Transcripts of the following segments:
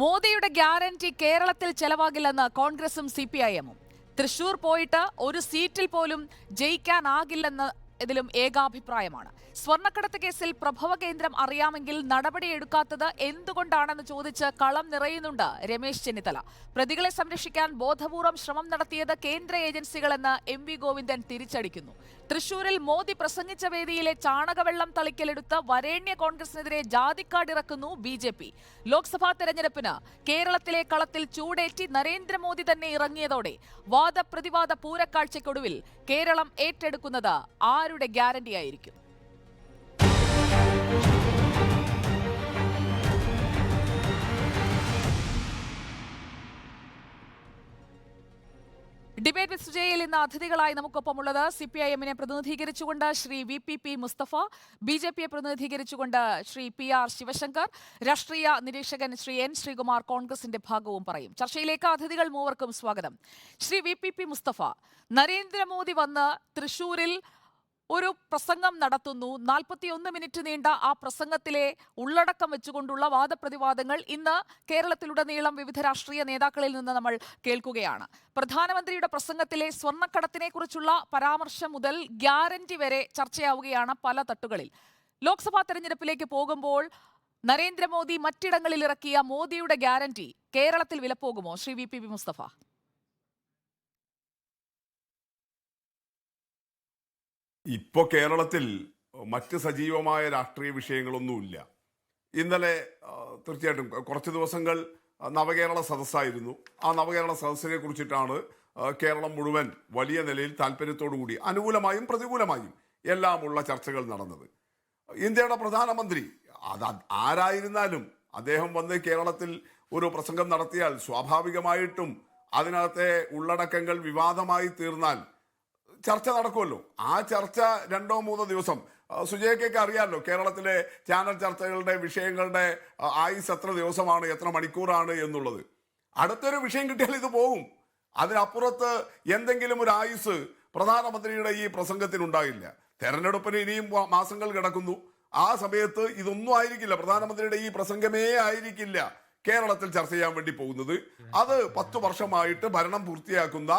മോദിയുടെ ഗ്യാരണ്ടി കേരളത്തിൽ ചെലവാകില്ലെന്ന് കോൺഗ്രസും സിപിഐഎമ്മും. തൃശൂർ പോയിട്ട് ഒരു സീറ്റിൽ പോലും ജയിക്കാനാകില്ലെന്ന് ഇതിലും ഏകാഭിപ്രായമാണ്. സ്വർണ്ണക്കടത്ത് കേസിൽ പ്രഭവ കേന്ദ്രം അറിയാമെങ്കിൽ നടപടിയെടുക്കാത്തത് എന്തുകൊണ്ടാണെന്ന് ചോദിച്ച് കളം നിറയുന്നുണ്ട് രമേശ് ചെന്നിത്തല. പ്രതികളെ സംരക്ഷിക്കാൻ ബോധപൂർവം ശ്രമം നടത്തിയത് കേന്ദ്ര ഏജൻസികളെന്ന് എം വി ഗോവിന്ദൻ തിരിച്ചടിക്കുന്നു. തൃശൂരിൽ മോദി പ്രസംഗിച്ച വേദിയിലെ ചാണകവെള്ളം തളിക്കലെടുത്ത് വരേണ്യ കോൺഗ്രസിനെതിരെ ജാതിക്കാടിറക്കുന്നു ബി.ജെ.പി. ലോക്സഭാ തെരഞ്ഞെടുപ്പിന് കേരളത്തിലെ കളത്തിൽ ചൂടേറ്റി നരേന്ദ്രമോദി തന്നെ ഇറങ്ങിയതോടെ വാദപ്രതിവാദ പൂരക്കാഴ്ചയ്ക്കൊടുവിൽ കേരളം ഏറ്റെടുക്കുന്നത് ആരുടെ ഗ്യാരണ്ടിയായിരിക്കും? ഡിബേറ്റ് വിത്ത് സുജയിൽ ഇന്ന് അതിഥികളായി നമുക്കൊപ്പമുള്ളത് സിപിഐഎമ്മിനെ പ്രതിനിധീകരിച്ചുകൊണ്ട് ശ്രീ വി.പി. മുസ്തഫ, ബി.ജെ.പിയെ പ്രതിനിധീകരിച്ചുകൊണ്ട് ശ്രീ പി.ആർ. ശിവശങ്കർ, രാഷ്ട്രീയ നിരീക്ഷകൻ ശ്രീ എൻ. ശ്രീകുമാർ കോൺഗ്രസിന്റെ ഭാഗവും പറയും. ചർച്ചയിലേക്ക് അതിഥികൾ മൂവർക്കും സ്വാഗതം. ശ്രീ വി.പി. മുസ്തഫ, നരേന്ദ്രമോദി വന്ന് തൃശൂരിൽ ഒരു പ്രസംഗം നടത്തുന്നു. 41 മിനിറ്റ് നീണ്ട ആ പ്രസംഗത്തിലെ ഉള്ളടക്കം വെച്ചുകൊണ്ടുള്ള വാദപ്രതിവാദങ്ങൾ ഇന്ന് കേരളത്തിലുടനീളം വിവിധ രാഷ്ട്രീയ നേതാക്കളിൽ നിന്ന് നമ്മൾ കേൾക്കുകയാണ്. പ്രധാനമന്ത്രിയുടെ പ്രസംഗത്തിലെ സ്വർണ്ണക്കടത്തിനെ കുറിച്ചുള്ള പരാമർശം മുതൽ ഗ്യാരണ്ടി വരെ ചർച്ചയാവുകയാണ് പല തട്ടുകളിൽ. ലോക്സഭാ തെരഞ്ഞെടുപ്പിലേക്ക് പോകുമ്പോൾ നരേന്ദ്രമോദി മറ്റിടങ്ങളിൽ ഇറക്കിയ മോദിയുടെ ഗ്യാരണ്ടി കേരളത്തിൽ വിലപ്പോകുമോ? ശ്രീ വി.പി. മുസ്തഫ. ഇപ്പോ കേരളത്തിൽ മറ്റ് സജീവമായ രാഷ്ട്രീയ വിഷയങ്ങളൊന്നുമില്ല. ഇന്നലെ തീർച്ചയായിട്ടും കുറച്ച് ദിവസങ്ങൾ നവകേരള സദസ്സായിരുന്നു. ആ നവകേരള സദസ്സിനെ കുറിച്ചിട്ടാണ് കേരളം മുഴുവൻ വലിയ നിലയിൽ താല്പര്യത്തോടു കൂടി അനുകൂലമായും പ്രതികൂലമായും എല്ലാമുള്ള ചർച്ചകൾ നടന്നത്. ഇന്ത്യയുടെ പ്രധാനമന്ത്രി അത് ആരായിരുന്നാലും അദ്ദേഹം വന്ന് കേരളത്തിൽ ഒരു പ്രസംഗം നടത്തിയാൽ സ്വാഭാവികമായിട്ടും അതിനകത്തെ ഉള്ളടക്കങ്ങൾ വിവാദമായി തീർന്നാൽ ചർച്ച നടക്കുമല്ലോ. ആ ചർച്ച 2-3 ദിവസം, സുജയ്ക്കൊക്കെ അറിയാമല്ലോ കേരളത്തിലെ ചാനൽ ചർച്ചകളുടെ വിഷയങ്ങളുടെ ആയുസ് എത്ര ദിവസമാണ്, എത്ര മണിക്കൂറാണ് എന്നുള്ളത്. അടുത്തൊരു വിഷയം കിട്ടിയാൽ ഇത് പോകും. അതിനപ്പുറത്ത് എന്തെങ്കിലും ഒരു ആയുസ് പ്രധാനമന്ത്രിയുടെ ഈ പ്രസംഗത്തിനുണ്ടാകില്ല. തെരഞ്ഞെടുപ്പിന് ഇനിയും മാസങ്ങൾ കിടക്കുന്നു. ആ സമയത്ത് ഇതൊന്നും ആയിരിക്കില്ല, പ്രധാനമന്ത്രിയുടെ ഈ പ്രസംഗമേ ആയിരിക്കില്ല കേരളത്തിൽ ചർച്ച ചെയ്യാൻ വേണ്ടി പോകുന്നത്. അത് 10 വർഷമായിട്ട് ഭരണം പൂർത്തിയാക്കുന്ന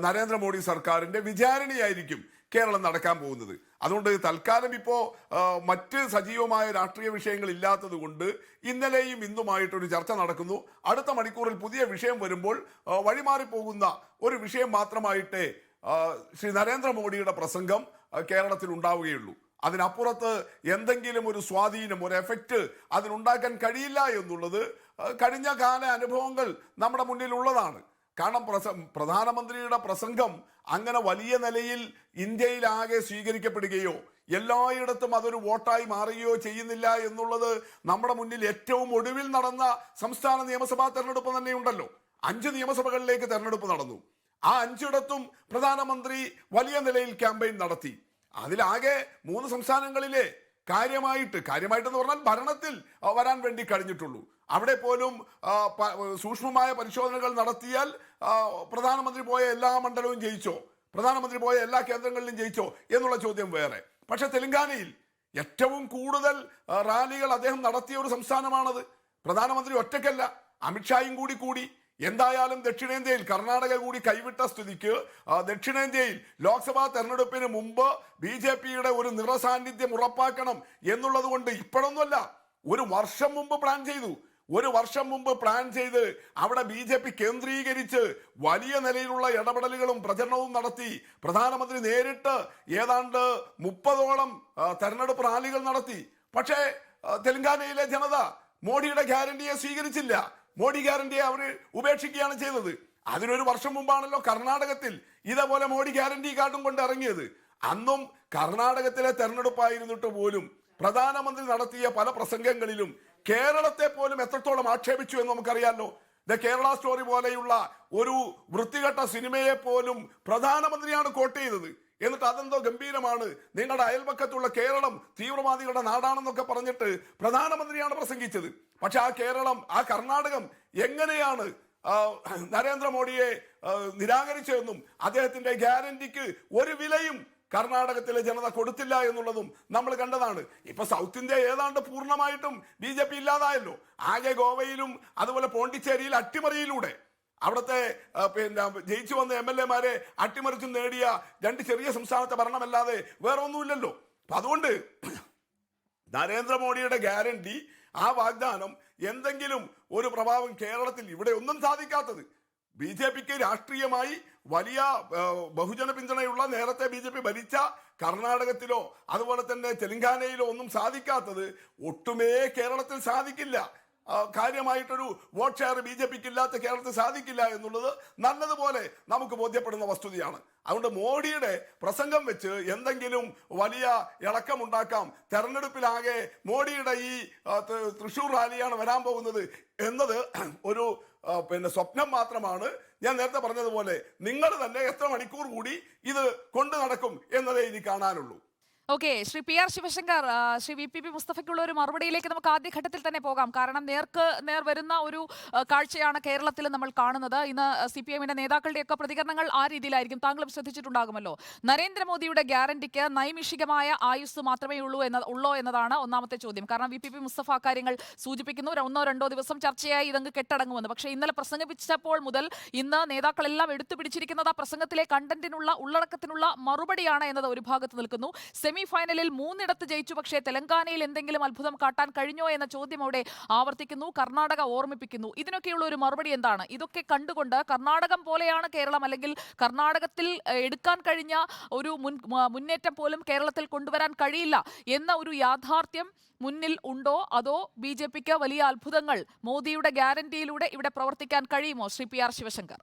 നരേന്ദ്രമോദി സർക്കാരിന്റെ വിചാരണയായിരിക്കും കേരളം നടക്കാൻ പോകുന്നത്. അതുകൊണ്ട് തൽക്കാലം ഇപ്പോ മറ്റ് സജീവമായ രാഷ്ട്രീയ വിഷയങ്ങൾ ഇല്ലാത്തത് കൊണ്ട് ഇന്നലെയും ഇന്നുമായിട്ടൊരു ചർച്ച നടക്കുന്നു. അടുത്ത മണിക്കൂറിൽ പുതിയ വിഷയം വരുമ്പോൾ വഴിമാറിപ്പോകുന്ന ഒരു വിഷയം മാത്രമായിട്ടേ ശ്രീ നരേന്ദ്രമോദിയുടെ പ്രസംഗം കേരളത്തിൽ ഉണ്ടാവുകയുള്ളൂ. അതിനപ്പുറത്ത് എന്തെങ്കിലും ഒരു സ്വാധീനം, ഒരു എഫക്റ്റ് അതിനുണ്ടാക്കാൻ കഴിയില്ല എന്നുള്ളത് കഴിഞ്ഞ കാല അനുഭവങ്ങൾ നമ്മുടെ മുന്നിലുള്ളതാണ്. കാരണം പ്രധാനമന്ത്രിയുടെ പ്രസംഗം അങ്ങനെ വലിയ നിലയിൽ ഇന്ത്യയിലാകെ സ്വീകരിക്കപ്പെടുകയോ എല്ലായിടത്തും അതൊരു വോട്ടായി മാറുകയോ ചെയ്യുന്നില്ല എന്നുള്ളത് നമ്മുടെ മുന്നിൽ ഏറ്റവും ഒടുവിൽ നടന്ന സംസ്ഥാന നിയമസഭാ തെരഞ്ഞെടുപ്പ് തന്നെയുണ്ടല്ലോ. 5 നിയമസഭകളിലേക്ക് തെരഞ്ഞെടുപ്പ് നടന്നു. ആ 5ഇടത്തും പ്രധാനമന്ത്രി വലിയ നിലയിൽ ക്യാമ്പയിൻ നടത്തി. അതിലാകെ 3 സംസ്ഥാനങ്ങളിലെ കാര്യമായിട്ടെന്ന് പറഞ്ഞാൽ ഭരണത്തിൽ വരാൻ വേണ്ടി കഴിഞ്ഞിട്ടുള്ളൂ. അവിടെ പോലും സൂക്ഷ്മമായ പരിശോധനകൾ നടത്തിയാൽ പ്രധാനമന്ത്രി പോയ എല്ലാ മണ്ഡലവും ജയിച്ചോ, പ്രധാനമന്ത്രി പോയ എല്ലാ കേന്ദ്രങ്ങളിലും ജയിച്ചോ എന്നുള്ള ചോദ്യം വേറെ. പക്ഷെ തെലങ്കാനയിൽ ഏറ്റവും കൂടുതൽ റാലികൾ അദ്ദേഹം നടത്തിയ ഒരു സംസ്ഥാനമാണത്. പ്രധാനമന്ത്രി ഒറ്റയ്ക്കല്ല, അമിത്ഷായും കൂടി. എന്തായാലും ദക്ഷിണേന്ത്യയിൽ കർണാടക കൂടി കൈവിട്ട സ്ഥിതിക്ക് ദക്ഷിണേന്ത്യയിൽ ലോക്സഭാ തെരഞ്ഞെടുപ്പിന് മുമ്പ് ബി.ജെ.പിയുടെ ഒരു നിറസാന്നിധ്യം ഉറപ്പാക്കണം എന്നുള്ളത് കൊണ്ട് ഇപ്പോഴൊന്നുമല്ല, ഒരു വർഷം മുമ്പ് പ്ലാൻ ചെയ്ത് അവിടെ ബി.ജെ.പി കേന്ദ്രീകരിച്ച് വലിയ നിലയിലുള്ള ഇടപെടലുകളും പ്രചരണവും നടത്തി. പ്രധാനമന്ത്രി നേരിട്ട് ഏതാണ്ട് 30ഓളം തെരഞ്ഞെടുപ്പ് റാലികൾ നടത്തി. പക്ഷേ തെലങ്കാനയിലെ ജനത മോഡിയുടെ ഗ്യാരണ്ടിയെ സ്വീകരിച്ചില്ല. മോഡി ഗ്യാരണ്ടിയെ അവർ ഉപേക്ഷിക്കുകയാണ് ചെയ്തത്. അതിനൊരു വർഷം മുമ്പാണല്ലോ കർണാടകത്തിൽ ഇതേപോലെ മോഡി ഗ്യാരണ്ടി കാർഡും കൊണ്ട് ഇറങ്ങിയത്. അന്നും കർണാടകത്തിലെ തെരഞ്ഞെടുപ്പായിരുന്നിട്ട് പോലും പ്രധാനമന്ത്രി നടത്തിയ പല പ്രസംഗങ്ങളിലും കേരളത്തെ പോലും എത്രത്തോളം ആക്ഷേപിച്ചു എന്ന് നമുക്കറിയാമല്ലോ. ദ കേരള സ്റ്റോറി പോലെയുള്ള ഒരു വൃത്തികെട്ട സിനിമയെ പോലും പ്രധാനമന്ത്രിയാണ് കോട്ട് ചെയ്തത്. എന്നിട്ട് അതെന്തോ ഗംഭീരമാണ്, നിങ്ങളുടെ അയൽപക്കത്തുള്ള കേരളം തീവ്രവാദികളുടെ നാടാണെന്നൊക്കെ പറഞ്ഞിട്ട് പ്രധാനമന്ത്രിയാണ് പ്രസംഗിച്ചത്. പക്ഷെ ആ കർണാടകം എങ്ങനെയാണ് നരേന്ദ്രമോദിയെ നിരാകരിച്ചതെന്നും അദ്ദേഹത്തിന്റെ ഗ്യാരണ്ടിക്ക് ഒരു വിലയും കർണാടകത്തിലെ ജനത കൊടുത്തില്ല എന്നുള്ളതും നമ്മൾ കണ്ടതാണ്. ഇപ്പൊ സൗത്ത് ഇന്ത്യ ഏതാണ്ട് പൂർണ്ണമായിട്ടും BJP ഇല്ലാതായല്ലോ. ആകെ ഗോവയിലും അതുപോലെ പോണ്ടിച്ചേരിയിൽ അട്ടിമറിയിലൂടെ അവിടുത്തെ പിന്നെ ജയിച്ചു വന്ന MLA-മാരെ അട്ടിമറിച്ചും നേടിയ 2 ചെറിയ സംസ്ഥാനത്തെ ഭരണമല്ലാതെ വേറെ ഒന്നുമില്ലല്ലോ. അപ്പൊ അതുകൊണ്ട് നരേന്ദ്രമോദിയുടെ ഗ്യാരണ്ടി, ആ വാഗ്ദാനം എന്തെങ്കിലും ഒരു പ്രഭാവം കേരളത്തിൽ ഇവിടെ ഒന്നും സാധിക്കാത്തത്, BJPക്ക് രാഷ്ട്രീയമായി വലിയ ബഹുജന പിന്തുണയുള്ള നേരത്തെ BJP ഭരിച്ച കർണാടകത്തിലോ അതുപോലെ തന്നെ തെലങ്കാനയിലോ ഒന്നും സാധിക്കാത്തത് ഒട്ടുമേ കേരളത്തിൽ സാധിക്കില്ല. കാര്യമായിട്ടൊരു വോട്ട് ഷെയർ BJPക്ക് ഇല്ലാത്ത കേരളത്തിൽ സാധിക്കില്ല എന്നുള്ളത് നല്ലതുപോലെ നമുക്ക് ബോധ്യപ്പെടുന്ന വസ്തുതയാണ്. അതുകൊണ്ട് മോഡിയുടെ പ്രസംഗം വെച്ച് എന്തെങ്കിലും വലിയ ഇളക്കമുണ്ടാക്കാം, തെരഞ്ഞെടുപ്പിലാകെ മോഡിയുടെ ഈ തൃശൂർ റാലിയാണ് വരാൻ പോകുന്നത് എന്നത് ഒരു പിന്നെ സ്വപ്നം മാത്രമാണ്. ഞാൻ നേരത്തെ പറഞ്ഞതുപോലെ നിങ്ങൾ തന്നെ എത്ര മണിക്കൂർ കൂടി ഇത് കൊണ്ടു നടക്കും എന്നതേ ഇനി കാണാനുള്ളൂ. Okay, Shri PR Sivasankar, Shri VPP മുസ്തഫയ്ക്കുള്ള ഒരു മറുപടിയിലേക്ക് നമുക്ക് ആദ്യഘട്ടത്തിൽ തന്നെ പോകാം. കാരണം നേർക്ക് നേർ വരുന്ന ഒരു കാഴ്ചയാണ് കേരളത്തിൽ നമ്മൾ കാണുന്നത്. ഇന്ന് CPM-ന്റെ നേതാക്കളുടെയൊക്കെ പ്രതികരണങ്ങൾ ആ രീതിയിലായിരിക്കും. താങ്കളും ശ്രദ്ധിച്ചിട്ടുണ്ടാകുമല്ലോ. നരേന്ദ്രമോദിയുടെ ഗ്യാരണ്ടിക്ക് നൈമിഷികമായ ആയുസ് മാത്രമേ ഉള്ളൂ എന്നതാണ് ഒന്നാമത്തെ ചോദ്യം. കാരണം VPP മുസ്തഫ കാര്യങ്ങൾ സൂചിപ്പിക്കുന്നു, 1-2 ദിവസം ചർച്ചയായി ഇതങ്ങ് കെട്ടടങ്ങുമെന്ന്. പക്ഷേ ഇന്നലെ പ്രസംഗിച്ചപ്പോൾ മുതൽ ഇന്ന് നേതാക്കളെല്ലാം എടുത്തുപിടിച്ചിരിക്കുന്നത് ആ പ്രസംഗത്തിലെ കണ്ടന്റിനുള്ള ഉള്ളടക്കത്തിനുള്ള മറുപടിയാണ് എന്നത് ഒരു ഭാഗത്ത് നിൽക്കുന്നു. സെമി ഫൈനലിൽ 3 ജയിച്ചു, പക്ഷേ തെലങ്കാനയിൽ എന്തെങ്കിലും അത്ഭുതം കാട്ടാൻ കഴിഞ്ഞോ എന്ന ചോദ്യം അവിടെ ആവർത്തിക്കുന്നു. കർണാടക ഓർമ്മിപ്പിക്കുന്നു. ഇതിനൊക്കെയുള്ള ഒരു മറുപടി എന്താണ്? ഇതൊക്കെ കണ്ടുകൊണ്ട് കർണാടകം പോലെയാണ് കേരളം, അല്ലെങ്കിൽ കർണാടകത്തിൽ എടുക്കാൻ കഴിഞ്ഞ ഒരു മുന്നേറ്റം പോലും കേരളത്തിൽ കൊണ്ടുവരാൻ കഴിയില്ല എന്ന ഒരു യാഥാർത്ഥ്യം മുന്നിൽ ഉണ്ടോ? അതോ BJPക്ക് വലിയ അത്ഭുതങ്ങൾ മോദിയുടെ ഗ്യാരണ്ടിയിലൂടെ ഇവിടെ പ്രവർത്തിക്കാൻ കഴിയുമോ? ശ്രീ PR ശിവശങ്കർ.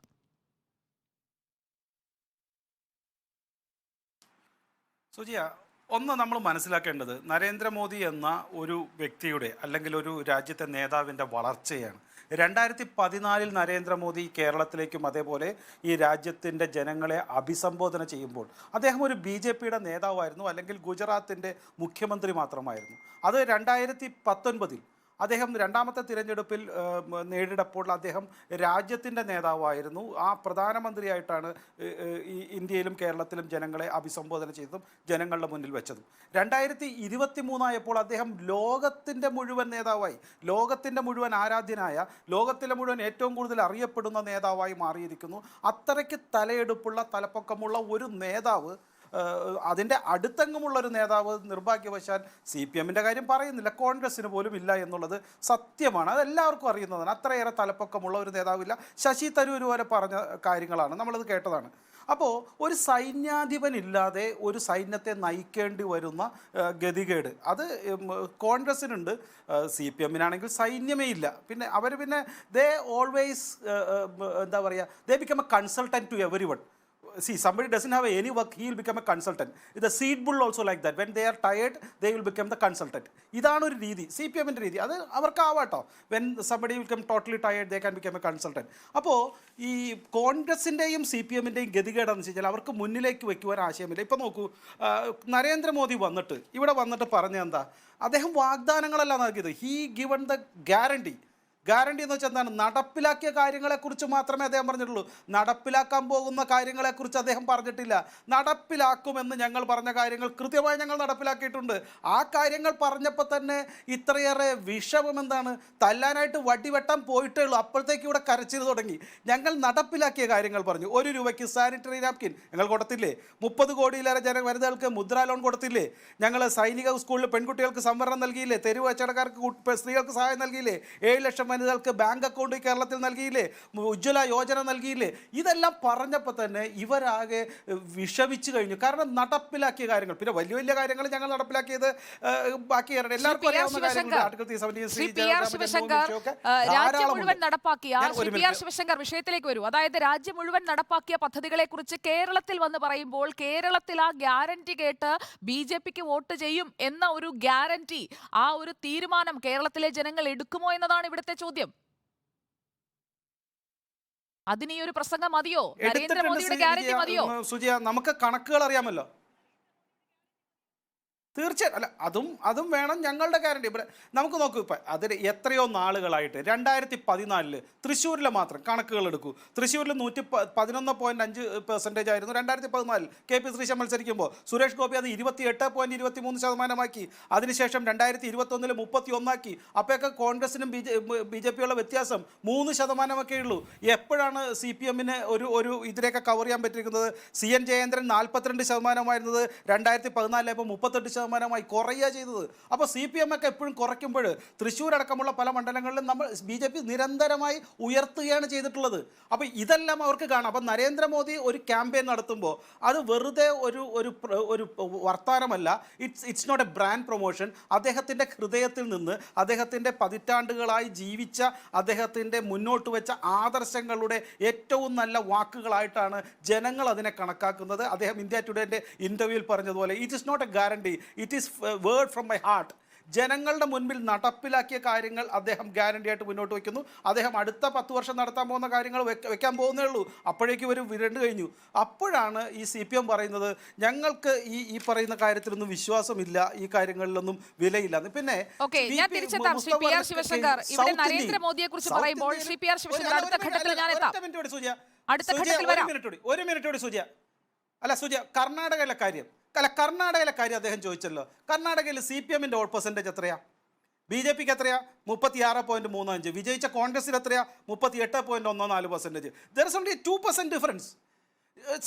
സുജിയ, ഒന്ന് നമ്മൾ മനസ്സിലാക്കേണ്ടത് നരേന്ദ്രമോദി എന്ന ഒരു വ്യക്തിയുടെ അല്ലെങ്കിൽ ഒരു രാജ്യത്തെ നേതാവിൻ്റെ വളർച്ചയാണ്. 2014 നരേന്ദ്രമോദി കേരളത്തിലേക്കും അതേപോലെ ഈ രാജ്യത്തിൻ്റെ ജനങ്ങളെ അഭിസംബോധന ചെയ്യുമ്പോൾ അദ്ദേഹം ഒരു BJPയുടെ നേതാവായിരുന്നു, അല്ലെങ്കിൽ ഗുജറാത്തിൻ്റെ മുഖ്യമന്ത്രി മാത്രമായിരുന്നു. അത് 2019 അദ്ദേഹം രണ്ടാമത്തെ തിരഞ്ഞെടുപ്പിൽ നേരിടപ്പോൾ അദ്ദേഹം രാജ്യത്തിൻ്റെ നേതാവായിരുന്നു. ആ പ്രധാനമന്ത്രിയായിട്ടാണ് ഈ ഇന്ത്യയിലും കേരളത്തിലും ജനങ്ങളെ അഭിസംബോധന ചെയ്തതും ജനങ്ങളുടെ മുന്നിൽ വെച്ചതും. 2023 ആയപ്പോൾ അദ്ദേഹം ലോകത്തിൻ്റെ മുഴുവൻ നേതാവായി, ലോകത്തിൻ്റെ മുഴുവൻ ആരാധ്യനായ, ലോകത്തിലെ മുഴുവൻ ഏറ്റവും കൂടുതൽ അറിയപ്പെടുന്ന നേതാവായി മാറിയിരിക്കുന്നു. അത്രയ്ക്ക് തലയെടുപ്പുള്ള, തലപ്പൊക്കമുള്ള ഒരു നേതാവ്, അതിൻ്റെ അടുത്തെങ്ങുമുള്ളൊരു നേതാവ് നിർഭാഗ്യവശാൽ CPM-ൻ്റെ കാര്യം പറയുന്നില്ല, കോൺഗ്രസ്സിന് പോലും ഇല്ല എന്നുള്ളത് സത്യമാണ്. അതെല്ലാവർക്കും അറിയുന്നതാണ്. അത്രയേറെ തലപ്പൊക്കമുള്ള ഒരു നേതാവില്ല. ശശി തരൂർ വരെ പറഞ്ഞ കാര്യങ്ങളാണ്, നമ്മളത് കേട്ടതാണ്. അപ്പോൾ ഒരു സൈന്യാധിപനില്ലാതെ ഒരു സൈന്യത്തെ നയിക്കേണ്ടി വരുന്ന ഗതികേട് അത് കോൺഗ്രസ്സിനുണ്ട്. CPM-നാണെങ്കിൽ സൈന്യമേ ഇല്ല. പിന്നെ അവർ ദേ ഓൾവേസ് എന്താ പറയുക, they become a consultant to everyone. See, somebody doesn't have any work, he will become a consultant. The seed bull also like that. When they are tired, they will become the consultant. ഇതാണ് ഒരു രീതി, CPM-ൻ്റെ രീതി. അത് അവർക്കാവാട്ടോ. When somebody will become totally tired, they can become a consultant. അപ്പോൾ ഈ കോൺഗ്രസിൻ്റെയും CPM-ൻ്റെയും ഗതികേടെന്ന് വെച്ച് കഴിഞ്ഞാൽ അവർക്ക് മുന്നിലേക്ക് വെക്കുവാൻ ആശയമില്ല. ഇപ്പോൾ നോക്കൂ, നരേന്ദ്രമോദി ഇവിടെ വന്നിട്ട് പറഞ്ഞ എന്താ, അദ്ദേഹം വാഗ്ദാനങ്ങളല്ല നൽകിയത്. He given the guarantee. Guarantee എന്ന് വെച്ചാൽ എന്താണ്? നടപ്പിലാക്കിയ കാര്യങ്ങളെക്കുറിച്ച് മാത്രമേ അദ്ദേഹം പറഞ്ഞിട്ടുള്ളൂ. നടപ്പിലാക്കാൻ പോകുന്ന കാര്യങ്ങളെക്കുറിച്ച് അദ്ദേഹം പറഞ്ഞിട്ടില്ല. നടപ്പിലാക്കുമെന്ന് ഞങ്ങൾ പറഞ്ഞ കാര്യങ്ങൾ കൃത്യമായി ഞങ്ങൾ നടപ്പിലാക്കിയിട്ടുണ്ട്. ആ കാര്യങ്ങൾ പറഞ്ഞപ്പോൾ തന്നെ ഇത്രയേറെ വിഷമം എന്താണ്, തല്ലാനായിട്ട് വടിവെട്ടാൻ പോയിട്ടേ ഉള്ളൂ, അപ്പോഴത്തേക്ക് ഇവിടെ കരച്ചിൽ തുടങ്ങി. ഞങ്ങൾ നടപ്പിലാക്കിയ കാര്യങ്ങൾ പറഞ്ഞു. 1 രൂപയ്ക്ക് സാനിറ്ററി നാപ്കിൻ ഞങ്ങൾ കൊടുത്തില്ലേ? 30 കോടിയിലേറെ വനിതകൾക്ക് മുദ്രാ ലോൺ കൊടുത്തില്ലേ? ഞങ്ങൾ സൈനിക സ്കൂളിൽ പെൺകുട്ടികൾക്ക് സംവരണം നൽകിയില്ലേ? തെരുവ് കച്ചവടക്കാർക്ക് സ്ത്രീകൾക്ക് സഹായം നൽകിയില്ലേ? 7 ലക്ഷം വനിതകൾക്ക് ബാങ്ക് അക്കൗണ്ട് കേരളത്തിൽ നൽകിയില്ലേ? ഉജ്ജ്വല യോജന നൽകിയില്ലേ? ഇതെല്ലാം പറഞ്ഞപ്പോൾ തന്നെ ഇവരാകെ വിഷമിച്ചു കഴിഞ്ഞു. കാരണം നടപ്പിലാക്കിയ കാര്യങ്ങൾ, പിന്നെ വലിയ വലിയ കാര്യങ്ങൾ ഞങ്ങൾ നടപ്പിലാക്കിയത് ബാക്കി എല്ലാവർക്കും അറിയാവുന്ന രാജ്യം മുഴുവൻ നടപ്പാക്കിയ ശിവശങ്കർ വിഷയത്തിലേക്ക് വരൂ. അതായത് രാജ്യം മുഴുവൻ നടപ്പാക്കിയ പദ്ധതികളെ കുറിച്ച് കേരളത്തിൽ വന്ന് പറയുമ്പോൾ കേരളത്തിൽ ആ ഗ്യാരണ്ടി കേട്ട് BJPക്ക് വോട്ട് ചെയ്യും എന്ന ഒരു ഗ്യാരണ്ടി, ആ ഒരു തീരുമാനം കേരളത്തിലെ ജനങ്ങൾ എടുക്കുമോ എന്നതാണ് ഇവിടുത്തെ ചോദ്യം. അതിന് ഈ ഒരു പ്രസംഗം മതിയോ? നരേന്ദ്രമോദിയുടെ ഗ്യാരണ്ടി മതിയോ? സുജിയ, നമുക്ക് കണക്കുകൾ അറിയാമല്ലോ. തീർച്ചയായും അല്ല, അതും വേണം ഞങ്ങളുടെ ഗ്യാരണ്ടി. ഇവിടെ നമുക്ക് നോക്കൂ, ഇപ്പം അതിന് എത്രയോ നാളുകളായിട്ട് 2014 തൃശ്ശൂരിലെ മാത്രം കണക്കുകൾ എടുക്കൂ. തൃശ്ശൂരിൽ 11.5% ആയിരുന്നു 2014 KP ശ്രീശൻ മത്സരിക്കുമ്പോൾ. സുരേഷ് ഗോപി അത് 28.23% അതിനുശേഷം 2021 31 അപ്പോഴൊക്കെ കോൺഗ്രസിനും BJP വ്യത്യാസം 3% ഉള്ളൂ. എപ്പോഴാണ് CPM ഒരു ഇതിലേക്ക് കവർ ചെയ്യാൻ പറ്റിയിരിക്കുന്നത്? CN ജയേന്ദ്രൻ 42% 2014 38% കുറയുക ചെയ്തത്. അപ്പോൾ CPM ഒക്കെ എപ്പോഴും കുറയ്ക്കുമ്പോൾ തൃശ്ശൂർ അടക്കമുള്ള പല മണ്ഡലങ്ങളിലും BJP നിരന്തരമായി ഉയർത്തുകയാണ് ചെയ്തിട്ടുള്ളത്. അപ്പോൾ ഇതെല്ലാം അവർക്ക് കാണാം. അപ്പം നരേന്ദ്രമോദി ഒരു ക്യാമ്പയിൻ നടത്തുമ്പോൾ അത് വെറുതെ ഒരു വർത്തമാനമല്ല. It's not a brand promotion. അദ്ദേഹത്തിൻ്റെ ഹൃദയത്തിൽ നിന്ന് അദ്ദേഹത്തിൻ്റെ പതിറ്റാണ്ടുകളായി ജീവിച്ച അദ്ദേഹത്തിൻ്റെ മുന്നോട്ട് വെച്ച ആദർശങ്ങളുടെ ഏറ്റവും നല്ല വാക്കുകളായിട്ടാണ് ജനങ്ങൾ അതിനെ കണക്കാക്കുന്നത്. അദ്ദേഹം ഇന്ത്യ ടുഡേൻ്റെ ഇൻ്റർവ്യൂവിൽ പറഞ്ഞതുപോലെ it is not a guarantee, it is word from my heart. ജനങ്ങളുടെ മുൻപിൽ നടപ്പിലാക്കിയ കാര്യങ്ങൾ അദ്ദേഹം ഗ്യാരണ്ടി ആയിട്ട് മുന്നോട്ട് വയ്ക്കുന്നു. അദ്ദേഹം അടുത്ത 10 വർഷം നടത്താൻ പോകുന്ന കാര്യങ്ങൾ വെക്കാൻ പോകുന്നേ ഉള്ളൂ. അപ്പോഴേക്കും ഒരു വിരണ്ട് കഴിഞ്ഞു. അപ്പോഴാണ് ഈ CPM പറയുന്നത് ഞങ്ങൾക്ക് ഈ പറയുന്ന കാര്യത്തിലൊന്നും വിശ്വാസമില്ല, ഈ കാര്യങ്ങളിലൊന്നും വിലയില്ല. പിന്നെ ഞാൻ തിരിച്ചെത്താം ശ്രീ PR ശിവശങ്കർ. ഇവിടെ നരേന്ദ്രമോദിയെ കുറിച്ച് പറയുമ്പോൾ ശ്രീ PR ശിവശങ്കർ അടുത്ത ഘട്ടത്തിൽ ഞാൻ എത്താം. അടുത്ത ഘട്ടത്തിൽ വരാം. ഒരു മിനിറ്റ് സൂര്യ. അല്ല സൂര്യ, കർണാടകയിലെ കാര്യം അദ്ദേഹം ചോദിച്ചല്ലോ. കർണാടകയിൽ CPM വോട്ട് പെർസെൻറ്റേജ് എത്രയാ? BJPക്ക് എത്രയാ? 36.35. വിജയിച്ച കോൺഗ്രസിന് എത്രയാ? 38.14%. There is only 2% difference.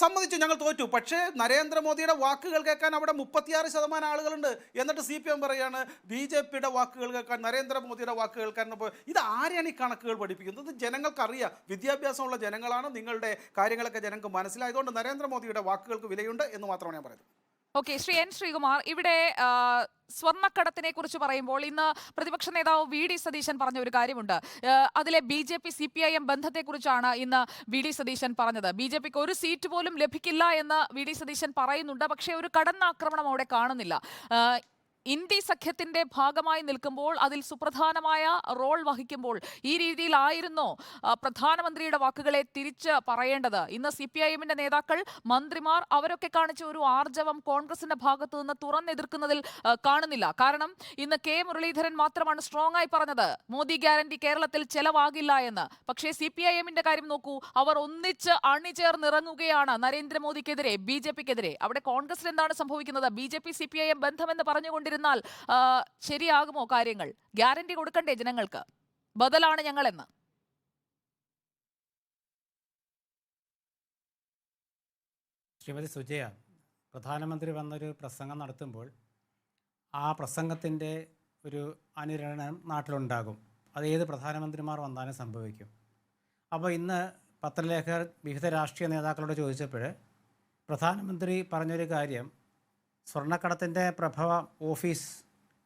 സമ്മതിച്ചു, ഞങ്ങൾ തോറ്റു. പക്ഷേ നരേന്ദ്രമോദിയുടെ വാക്കുകൾ കേൾക്കാൻ അവിടെ 36% ആളുകളുണ്ട്. എന്നിട്ട് CPM പറയാണ് BJPയുടെ വാക്കുകൾ കേൾക്കാൻ, നരേന്ദ്രമോദിയുടെ വാക്കുകൾ കേൾക്കാൻ. ഇത് ആരെയാണ് ഈ കണക്കുകൾ പഠിപ്പിക്കുന്നത്? ഇത് ജനങ്ങൾക്കറിയാം. വിദ്യാഭ്യാസമുള്ള ജനങ്ങളാണ്. നിങ്ങളുടെ കാര്യങ്ങളൊക്കെ ജനങ്ങൾക്ക് മനസ്സിലായതുകൊണ്ട് നരേന്ദ്രമോദിയുടെ വാക്കുകൾക്ക് വിലയുണ്ട് എന്ന് മാത്രമാണ് ഞാൻ പറയുന്നത്. ഓക്കെ, ശ്രീ N ശ്രീകുമാർ, ഇവിടെ സ്വർണ്ണക്കടത്തിനെ കുറിച്ച് പറയുമ്പോൾ ഇന്ന് പ്രതിപക്ഷ നേതാവ് VD സതീശൻ പറഞ്ഞ ഒരു കാര്യമുണ്ട്. അതിലെ BJP CPIM ബന്ധത്തെക്കുറിച്ചാണ് ഇന്ന് VD സതീശൻ പറഞ്ഞത്. BJPക്ക് ഒരു സീറ്റ് പോലും ലഭിക്കില്ല എന്ന് VD സതീശൻ പറയുന്നുണ്ട്. പക്ഷേ ഒരു കടന്നാക്രമണം അവിടെ കാണുന്നില്ല. ഇന്ത്യ സഖ്യത്തിന്റെ ഭാഗമായി നിൽക്കുമ്പോൾ അതിൽ സുപ്രധാനമായ റോൾ വഹിക്കുമ്പോൾ ഈ രീതിയിലായിരുന്നോ പ്രധാനമന്ത്രിയുടെ വാക്കുകളെ തിരിച്ച് പറയേണ്ടത്? ഇന്ന് CPIMന്റെ നേതാക്കൾ, മന്ത്രിമാർ അവരൊക്കെ കാണിച്ച ഒരു ആർജവം കോൺഗ്രസിന്റെ ഭാഗത്തു നിന്ന് തുറന്നെതിർക്കുന്നതിൽ കാണുന്നില്ല. കാരണം ഇന്ന് K മുരളീധരൻ മാത്രമാണ് സ്ട്രോങ് ആയി പറഞ്ഞത് മോദി ഗ്യാരണ്ടി കേരളത്തിൽ ചെലവാകില്ല എന്ന്. പക്ഷേ CPIMന്റെ കാര്യം നോക്കൂ, അവർ ഒന്നിച്ച് അണിചേർന്നിറങ്ങുകയാണ് നരേന്ദ്രമോദിക്കെതിരെ, BJPക്കെതിരെ. അവിടെ കോൺഗ്രസിൽ എന്താണ് സംഭവിക്കുന്നത്? BJP CPIM ബന്ധമെന്ന് പറഞ്ഞുകൊണ്ടിരുന്ന ശരിയാകുമോ കാര്യങ്ങൾ? ഗ്യാരണ്ടി കൊടുക്കണ്ടേ ജനങ്ങൾക്ക്? ബദലാണ് ഞങ്ങളെന്ന്. ശ്രീമതി സുജയ, പ്രധാനമന്ത്രി വന്നൊരു പ്രസംഗം നടത്തുമ്പോൾ ആ പ്രസംഗത്തിൻ്റെ ഒരു അനുരണനം നാട്ടിലുണ്ടാകും. അത് ഏത് പ്രധാനമന്ത്രിമാർ വന്നാലും സംഭവിക്കും. അപ്പോൾ ഇന്ന് പത്രലേഖകർ വിവിധ രാഷ്ട്രീയ നേതാക്കളോട് ചോദിച്ചപ്പോൾ പ്രധാനമന്ത്രി പറഞ്ഞൊരു കാര്യം, സ്വർണ്ണക്കടത്തിൻ്റെ പ്രഭവ ഓഫീസ്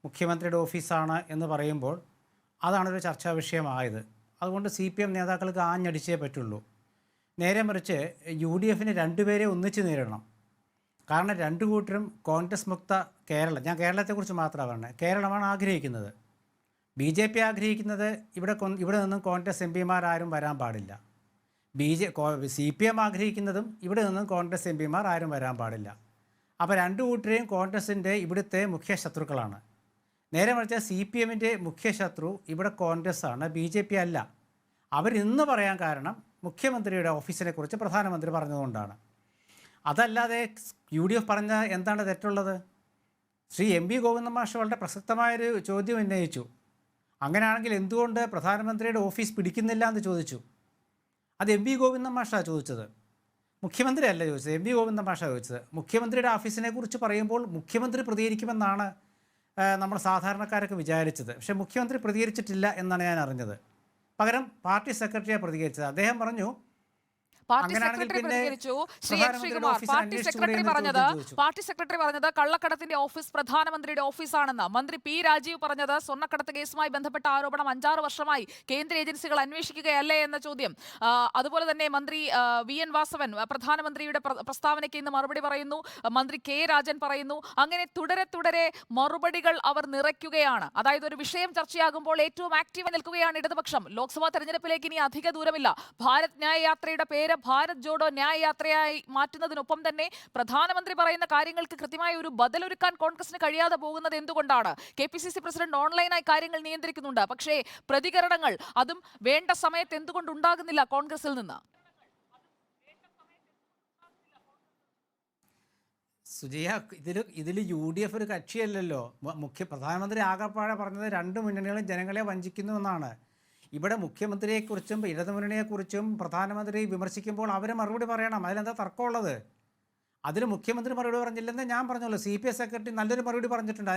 മുഖ്യമന്ത്രിയുടെ ഓഫീസാണ് എന്ന് പറയുമ്പോൾ അതാണൊരു ചർച്ചാ വിഷയമായത്. അതുകൊണ്ട് CPM നേതാക്കൾക്ക് ആഞ്ഞടിച്ചേ പറ്റുള്ളൂ. നേരെ മറിച്ച് UDFന് രണ്ടുപേരെ ഒന്നിച്ച് നേരിടണം. കാരണം രണ്ടു കൂട്ടരും കോൺഗ്രസ് മുക്ത കേരളം, ഞാൻ കേരളത്തെക്കുറിച്ച് മാത്രമാണ് പറഞ്ഞത്, കേരളമാണ് ആഗ്രഹിക്കുന്നത്. BJP ആഗ്രഹിക്കുന്നത് ഇവിടെ നിന്നും കോൺഗ്രസ് MPമാർ ആരും വരാൻ പാടില്ല. CPM ആഗ്രഹിക്കുന്നതും ഇവിടെ നിന്നും കോൺഗ്രസ് MPമാർ ആരും വരാൻ പാടില്ല. അപ്പോൾ രണ്ടു കൂട്ടരെയും കോൺഗ്രസിൻ്റെ ഇവിടുത്തെ മുഖ്യ ശത്രുക്കളാണ്. നേരെ മറിച്ച് CPMൻ്റെ മുഖ്യ ശത്രു ഇവിടെ കോൺഗ്രസ് ആണ്, BJP അല്ല. അവരിന്ന് പറയാൻ കാരണം മുഖ്യമന്ത്രിയുടെ ഓഫീസിനെ കുറിച്ച് പ്രധാനമന്ത്രി പറഞ്ഞതുകൊണ്ടാണ്. അതല്ലാതെ UDF പറഞ്ഞ എന്താണ് തെറ്റുള്ളത്? ശ്രീ MV ഗോവിന്ദൻ മാഷ് വളരെ പ്രസക്തമായൊരു ചോദ്യം ഉന്നയിച്ചു. അങ്ങനെയാണെങ്കിൽ എന്തുകൊണ്ട് പ്രധാനമന്ത്രിയുടെ ഓഫീസ് പിടിക്കുന്നില്ല എന്ന് ചോദിച്ചു. അത് MV ഗോവിന്ദൻ മാഷാണ് ചോദിച്ചത്, മുഖ്യമന്ത്രി അല്ല ചോദിച്ചത്. MV ഗോവിന്ദൻ മാഷാണ് ചോദിച്ചത്. മുഖ്യമന്ത്രിയുടെ ഓഫീസിനെ കുറിച്ച് പറയുമ്പോൾ മുഖ്യമന്ത്രി പ്രതികരിക്കുമെന്നാണ് നമ്മൾ സാധാരണക്കാരൊക്കെ വിചാരിച്ചത്. പക്ഷേ മുഖ്യമന്ത്രി പ്രതികരിച്ചിട്ടില്ല എന്നാണ് ഞാൻ അറിഞ്ഞത്. പകരം പാർട്ടി സെക്രട്ടറിയാണ് പ്രതികരിച്ചത്. അദ്ദേഹം പറഞ്ഞു പാർട്ടി സെക്രട്ടറി പ്രതികരിച്ചു. Shri N Sreekumar, party secretary പറഞ്ഞത് കള്ളക്കടത്തിന്റെ ഓഫീസ് പ്രധാനമന്ത്രിയുടെ ഓഫീസാണെന്ന്. മന്ത്രി P രാജീവ് പറഞ്ഞത് സ്വർണ്ണക്കടത്ത് കേസുമായി ബന്ധപ്പെട്ട ആരോപണം 5-6 വർഷമായി കേന്ദ്ര ഏജൻസികൾ അന്വേഷിക്കുകയല്ലേ എന്ന ചോദ്യം. അതുപോലെ തന്നെ മന്ത്രി VN വാസവൻ പ്രധാനമന്ത്രിയുടെ പ്രസ്താവനയ്ക്ക് ഇന്ന് മറുപടി പറയുന്നു. മന്ത്രി K രാജൻ പറയുന്നു. അങ്ങനെ തുടരെ മറുപടികൾ അവർ നിറയ്ക്കുകയാണ്. അതായത് ഒരു വിഷയം ചർച്ചയാകുമ്പോൾ ഏറ്റവും ആക്റ്റീവായി നിൽക്കുകയാണ് ഇടതുപക്ഷം. ലോക്സഭാ തെരഞ്ഞെടുപ്പിലേക്ക് ഇനി അധിക ദൂരമില്ല. ഭാരത് ന്യായ യാത്രയുടെ പേര് ഭാരത് ജോഡോ ന്യായ് യാത്രയായി മാറ്റുന്നതിനൊപ്പം തന്നെ പ്രധാനമന്ത്രി പറയുന്ന കാര്യങ്ങൾക്ക് കൃത്യമായ ഒരു ബദലൊരുക്കാൻ കോൺഗ്രസിന് കഴിയാതെ പോകുന്നത് എന്തുകൊണ്ടാണ്? KPCC പ്രസിഡന്റ് ഓൺലൈനായി കാര്യങ്ങൾ നിയന്ത്രിക്കുന്നുണ്ട്, പക്ഷേ പ്രതികരണങ്ങൾ അതും വേണ്ട സമയത്ത് എന്തുകൊണ്ട് ഉണ്ടാകുന്നില്ല കോൺഗ്രസിൽ നിന്ന്? സുജയ, ഇതിൽ UDF ഒരു കക്ഷിയല്ലല്ലോ. പ്രധാനമന്ത്രി ആകപ്പാടെ പറഞ്ഞത് രണ്ട് മുന്നണികളും ജനങ്ങളെ വഞ്ചിക്കുന്നു എന്നാണ്. ഇവിടെ മുഖ്യമന്ത്രിയെക്കുറിച്ചും ഇടതുമുന്നണിയെക്കുറിച്ചും പ്രധാനമന്ത്രി വിമർശിക്കുമ്പോൾ അവർ മറുപടി പറയണം. അതിലെന്താ തർക്കമുള്ളത്? അതിൽ മുഖ്യമന്ത്രി മറുപടി പറഞ്ഞില്ലെന്ന് ഞാൻ പറഞ്ഞല്ലോ. CPI സെക്രട്ടറി നല്ലൊരു മറുപടി പറഞ്ഞിട്ടുണ്ട്.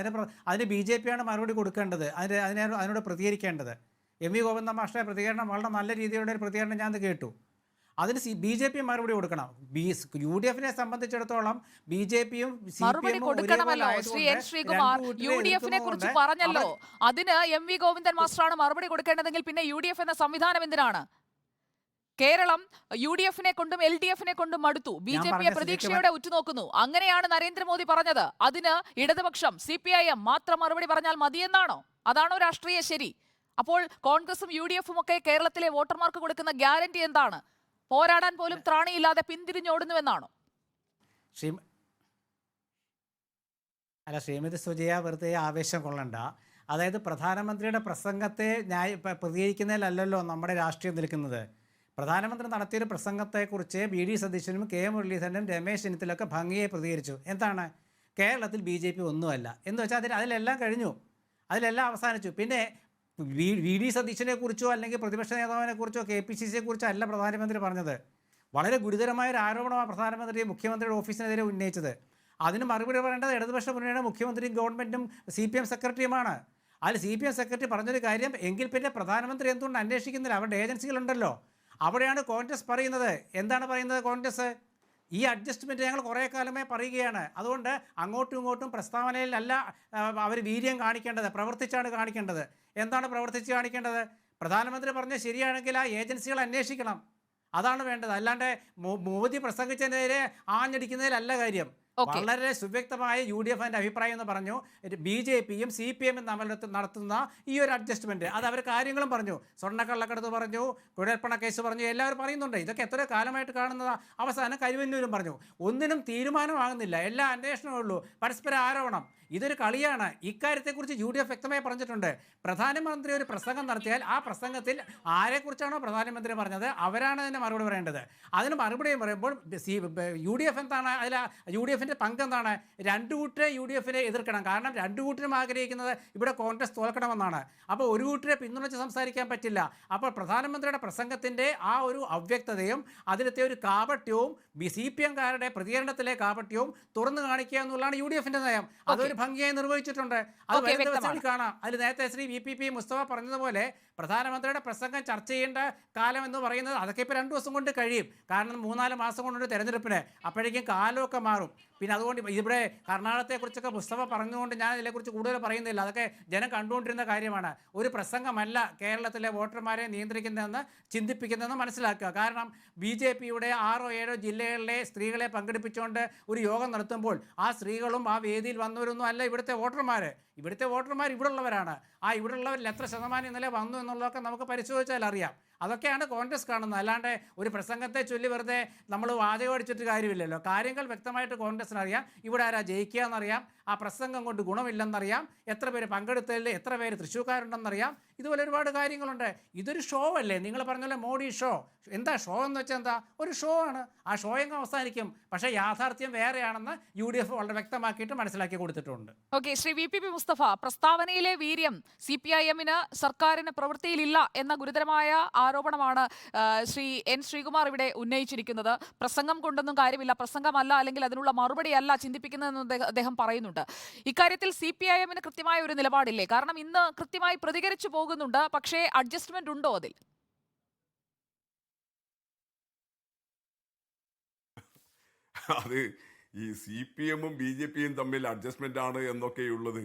അതിന് BJP ആണ് മറുപടി കൊടുക്കേണ്ടത്, അതിനോട് പ്രതികരിക്കേണ്ടത്. MV ഗോവിന്ദ മാസ്റ്ററുടെ പ്രതികരണം വളരെ നല്ല രീതിയിലുള്ള ഒരു പ്രതികരണം ഞാൻ കേട്ടു. അതിന് BJP മറുപടി കൊടുക്കണം. UDF-നെ സംബന്ധിച്ചിടത്തോളം BJP-യും മറുപടി കൊടുക്കണമല്ലോ. ശ്രീ N ശ്രീകുമാർ UDF-നെ കുറിച്ച് പറഞ്ഞല്ലോ. അതിന് MV ഗോവിന്ദൻ മാസ്റ്ററാണ് മറുപടി കൊടുക്കേണ്ടതെങ്കിൽ പിന്നെ UDF എന്ന സംവിധാനം എന്തിനാണ്? കേരളം UDF-നെ കൊണ്ടും LDF-നെ കൊണ്ടും മടുത്തു, BJP-യെ പ്രതീക്ഷയോടെ ഉറ്റുനോക്കുന്നു. അങ്ങനെയാണ് നരേന്ദ്രമോദി പറഞ്ഞത്. അതിന് ഇടതുപക്ഷം CPIM മാത്രം മറുപടി പറഞ്ഞാൽ മതിയെന്നാണോ? അതാണോ രാഷ്ട്രീയ ശരി? അപ്പോൾ കോൺഗ്രസും UDF-ഉം ഒക്കെ കേരളത്തിലെ വോട്ടർമാർക്ക് കൊടുക്കുന്ന ഗ്യാരണ്ടി എന്താണ്? പോരാടാൻ പോലും ത്രാണിയില്ലാതെ പിന്തിരിഞ്ഞോടുന്നുവെന്നാണോ? ശ്രീമതി സുജയ വെറുതെ ആവേശം കൊള്ളണ്ട. അതായത് പ്രധാനമന്ത്രിയുടെ പ്രസംഗത്തെ പ്രതികരിക്കുന്നതിലല്ലല്ലോ നമ്മുടെ രാഷ്ട്രീയം നിൽക്കുന്നത്. പ്രധാനമന്ത്രി നടത്തിയൊരു പ്രസംഗത്തെക്കുറിച്ച് BD സതീശനും K മുരളീധരനും രമേശ് ചെന്നിത്തലയൊക്കെ ഭംഗിയെ പ്രതികരിച്ചു. എന്താണ്? കേരളത്തിൽ BJP ഒന്നുമല്ല എന്ന് വെച്ചാൽ അതിലെല്ലാം കഴിഞ്ഞു, അതിലെല്ലാം അവസാനിച്ചു. പിന്നെ VD സതീശനെ കുറിച്ചോ അല്ലെങ്കിൽ പ്രതിപക്ഷ നേതാവിനെ കുറിച്ചോ KPCCയെ കുറിച്ചോ അല്ല പ്രധാനമന്ത്രി പറഞ്ഞത്. വളരെ ഗുരുതരമായൊരു ആരോപണമാണ് പ്രധാനമന്ത്രി മുഖ്യമന്ത്രിയുടെ ഓഫീസിനെതിരെ ഉന്നയിച്ചത്. അതിന് മറുപടി പറയേണ്ടത് ഇടതുപക്ഷ മുന്നണിയുടെ മുഖ്യമന്ത്രിയും ഗവൺമെൻറ്റും CPM സെക്രട്ടറിയുമാണ്. അതിൽ CPM സെക്രട്ടറി പറഞ്ഞൊരു കാര്യം, എങ്കിൽ പിന്നെ പ്രധാനമന്ത്രി എന്തുകൊണ്ട് അന്വേഷിക്കുന്നില്ല? അവരുടെ ഏജൻസികളുണ്ടല്ലോ. അവിടെയാണ് കോൺഗ്രസ് പറയുന്നത്. എന്താണ് പറയുന്നത് കോൺഗ്രസ്? ഈ അഡ്ജസ്റ്റ്മെൻറ്റ് ഞങ്ങൾ കുറേ കാലമേ പറയുകയാണ്. അതുകൊണ്ട് അങ്ങോട്ടും ഇങ്ങോട്ടും പ്രസ്താവനയിലല്ല അവർ വീര്യം കാണിക്കേണ്ടത്, പ്രവർത്തിച്ചാണ് കാണിക്കേണ്ടത്. എന്താണ് പ്രവർത്തിച്ച് കാണിക്കേണ്ടത്? പ്രധാനമന്ത്രി പറഞ്ഞത് ശരിയാണെങ്കിൽ ആ ഏജൻസികൾ അന്വേഷിക്കണം, അതാണ് വേണ്ടത്. അല്ലാണ്ട് മോദി പ്രസംഗിച്ചതിനെതിരെ ആഞ്ഞടിക്കുന്നതിലല്ല കാര്യം. വളരെ സുവ്യക്തമായ UDF-ന്റെ അഭിപ്രായം എന്ന് പറഞ്ഞു. BJP-യും CPM-ഉം തമ്മിൽ നടത്തുന്ന ഈ ഒരു അഡ്ജസ്റ്റ്മെൻറ്റ്, അത് അവർ കാര്യങ്ങളും പറഞ്ഞു. സ്വർണ്ണക്കള്ളക്കടത്ത് പറഞ്ഞു, കുഴൽപ്പണ കേസ് പറഞ്ഞു, എല്ലാവരും പറയുന്നുണ്ട്. ഇതൊക്കെ എത്ര കാലമായിട്ട് കാണുന്നതാ. അവസാനം കരുവന്നൂരും പറഞ്ഞു. ഒന്നിനും തീരുമാനമാകുന്നില്ല, എല്ലാ അന്വേഷണമേ ഉള്ളൂ, പരസ്പര ആരോപണം. ഇതൊരു കളിയാണ്. ഇക്കാര്യത്തെക്കുറിച്ച് UDF വ്യക്തമായി പറഞ്ഞിട്ടുണ്ട്. പ്രധാനമന്ത്രി ഒരു പ്രസംഗം നടത്തിയാൽ ആ പ്രസംഗത്തിൽ ആരെക്കുറിച്ചാണോ പ്രധാനമന്ത്രി പറഞ്ഞത് അവരാണ് അതിന് മറുപടി പറയേണ്ടത്. അതിന് മറുപടി പറയുമ്പോൾ UDF എന്താണ്, അതിൽ UDF-ന്റെ പങ്കെന്താണ്? രണ്ടു കൂട്ടരെ UDF-നെ എതിർക്കണം. കാരണം രണ്ടു കൂട്ടരും ആഗ്രഹിക്കുന്നത് ഇവിടെ കോൺഗ്രസ് തോൽക്കണമെന്നാണ്. അപ്പോൾ ഒരു കൂട്ടരെ പിന്തുണച്ച് സംസാരിക്കാൻ പറ്റില്ല. അപ്പോൾ പ്രധാനമന്ത്രിയുടെ പ്രസംഗത്തിൻ്റെ ആ ഒരു അവ്യക്തതയും അതിലത്തെ ഒരു കാപട്യവും CPM-കാരുടെ പ്രതികരണത്തിലെ കാപട്യവും തുറന്നു കാണിക്കുക എന്നുള്ളതാണ് UDF-ന്റെ നയം. അതൊരു ഭംഗിയായി നിർവഹിച്ചിട്ടുണ്ട്. അത് വരുന്ന ദിവസത്തിൽ കാണാം. അതിൽ നേരത്തെ ശ്രീ VPP മുസ്തഫ പറഞ്ഞതുപോലെ പ്രധാനമന്ത്രിയുടെ പ്രസംഗം ചർച്ച ചെയ്യേണ്ട കാലം എന്ന് പറയുന്നത് അതൊക്കെ ഇപ്പോൾ 2 ദിവസം കൊണ്ട് കഴിയും. കാരണം 3-4 മാസം കൊണ്ടൊരു തെരഞ്ഞെടുപ്പിന്, അപ്പോഴേക്കും കാലമൊക്കെ മാറും. പിന്നെ അതുകൊണ്ട് ഇവിടെ കർണാടകത്തെക്കുറിച്ചൊക്കെ മുസ്തഫ പറഞ്ഞുകൊണ്ട് ഞാൻ ഇതിനെക്കുറിച്ച് കൂടുതൽ പറയുന്നില്ല. അതൊക്കെ ജനം കണ്ടുകൊണ്ടിരുന്ന കാര്യമാണ്. ഒരു പ്രസംഗമല്ല കേരളത്തിലെ വോട്ടർമാരെ നിയന്ത്രിക്കുന്നതെന്ന് ചിന്തിപ്പിക്കുന്നതെന്ന് മനസ്സിലാക്കുക. കാരണം BJP-യുടെ 6-7 ജില്ലകളിലെ സ്ത്രീകളെ പങ്കെടുപ്പിച്ചുകൊണ്ട് ഒരു യോഗം നടത്തുമ്പോൾ ആ സ്ത്രീകളും ആ വേദിയിൽ വന്നവരൊന്നും അല്ല ഇവിടുത്തെ വോട്ടർമാർ. ഇവിടുത്തെ വോട്ടർമാർ ഇവിടെ ഉള്ളവരാണ്. ആ ഇവിടെ ഉള്ളവരിൽ എത്ര ശതമാനം ഇന്നലെ വന്നു എന്നുള്ളതൊക്കെ നമുക്ക് പരിശോധിച്ചാൽ അറിയാം. അതൊക്കെയാണ് കോൺഗ്രസ് കാണുന്നത്. അല്ലാണ്ട് ഒരു പ്രസംഗത്തെ ചൊല്ലി വെറുതെ നമ്മൾ വാചകം അടിച്ചിട്ട് കാര്യമില്ലല്ലോ. കാര്യങ്ങൾ വ്യക്തമായിട്ട് കോൺഗ്രസിനറിയാം. ഇവിടെ ആരാ ജയിക്കുക എന്നറിയാം, ആ പ്രസംഗം കൊണ്ട് ഗുണമില്ലെന്നറിയാം, എത്ര പേര് പങ്കെടുത്തതിൽ എത്ര പേര് തൃശ്ശൂർക്കാരുണ്ടെന്നറിയാം. ഇതുപോലെ ഒരുപാട് കാര്യങ്ങളുണ്ട്. ഇതൊരു ഷോ അല്ലേ? നിങ്ങൾ പറഞ്ഞ മോഡി ഷോ. എന്താ ഷോ എന്ന് വെച്ചാൽ എന്താ? ഒരു ഷോ ആണ്. ആ ഷോ എങ്ങ് അവസാനിക്കും. പക്ഷേ യാഥാർത്ഥ്യം വേറെയാണെന്ന് UDF വളരെ വ്യക്തമാക്കിയിട്ട് മനസ്സിലാക്കി കൊടുത്തിട്ടുണ്ട്. ഓക്കെ, ശ്രീ VPP മുസ്തഫ, പ്രസ്താവനയിലെ വീര്യം CPIM-ന് സർക്കാരിന് പ്രവൃത്തിയിലില്ല എന്ന ഗുരുതരമായ ആരോപണമാണ് ശ്രീ N ശ്രീകുമാർ ഇവിടെ ഉന്നയിച്ചിരിക്കുന്നത്. പ്രസംഗം കൊണ്ടൊന്നും കാര്യമില്ല, പ്രസംഗമല്ല അല്ലെങ്കിൽ അതിനുള്ള മറുപടിയല്ല ചിന്തിപ്പിക്കുന്നതെന്ന് അദ്ദേഹം പറയുന്നുണ്ട്. ഇക്കാര്യത്തിൽ CPIM-ന് കൃത്യമായ ഒരു നിലപാടില്ലേ? കാരണം ഇന്ന് കൃത്യമായി പ്രതികരിച്ചു പോകുന്നുണ്ട്, പക്ഷേ അഡ്ജസ്റ്റ്മെന്റ് ഉണ്ടോ അതിൽ? അത് ഈ CPM-ഉം BJP-യും തമ്മിൽ അഡ്ജസ്റ്റ്മെന്റ് ആണ് എന്നൊക്കെയുള്ളത്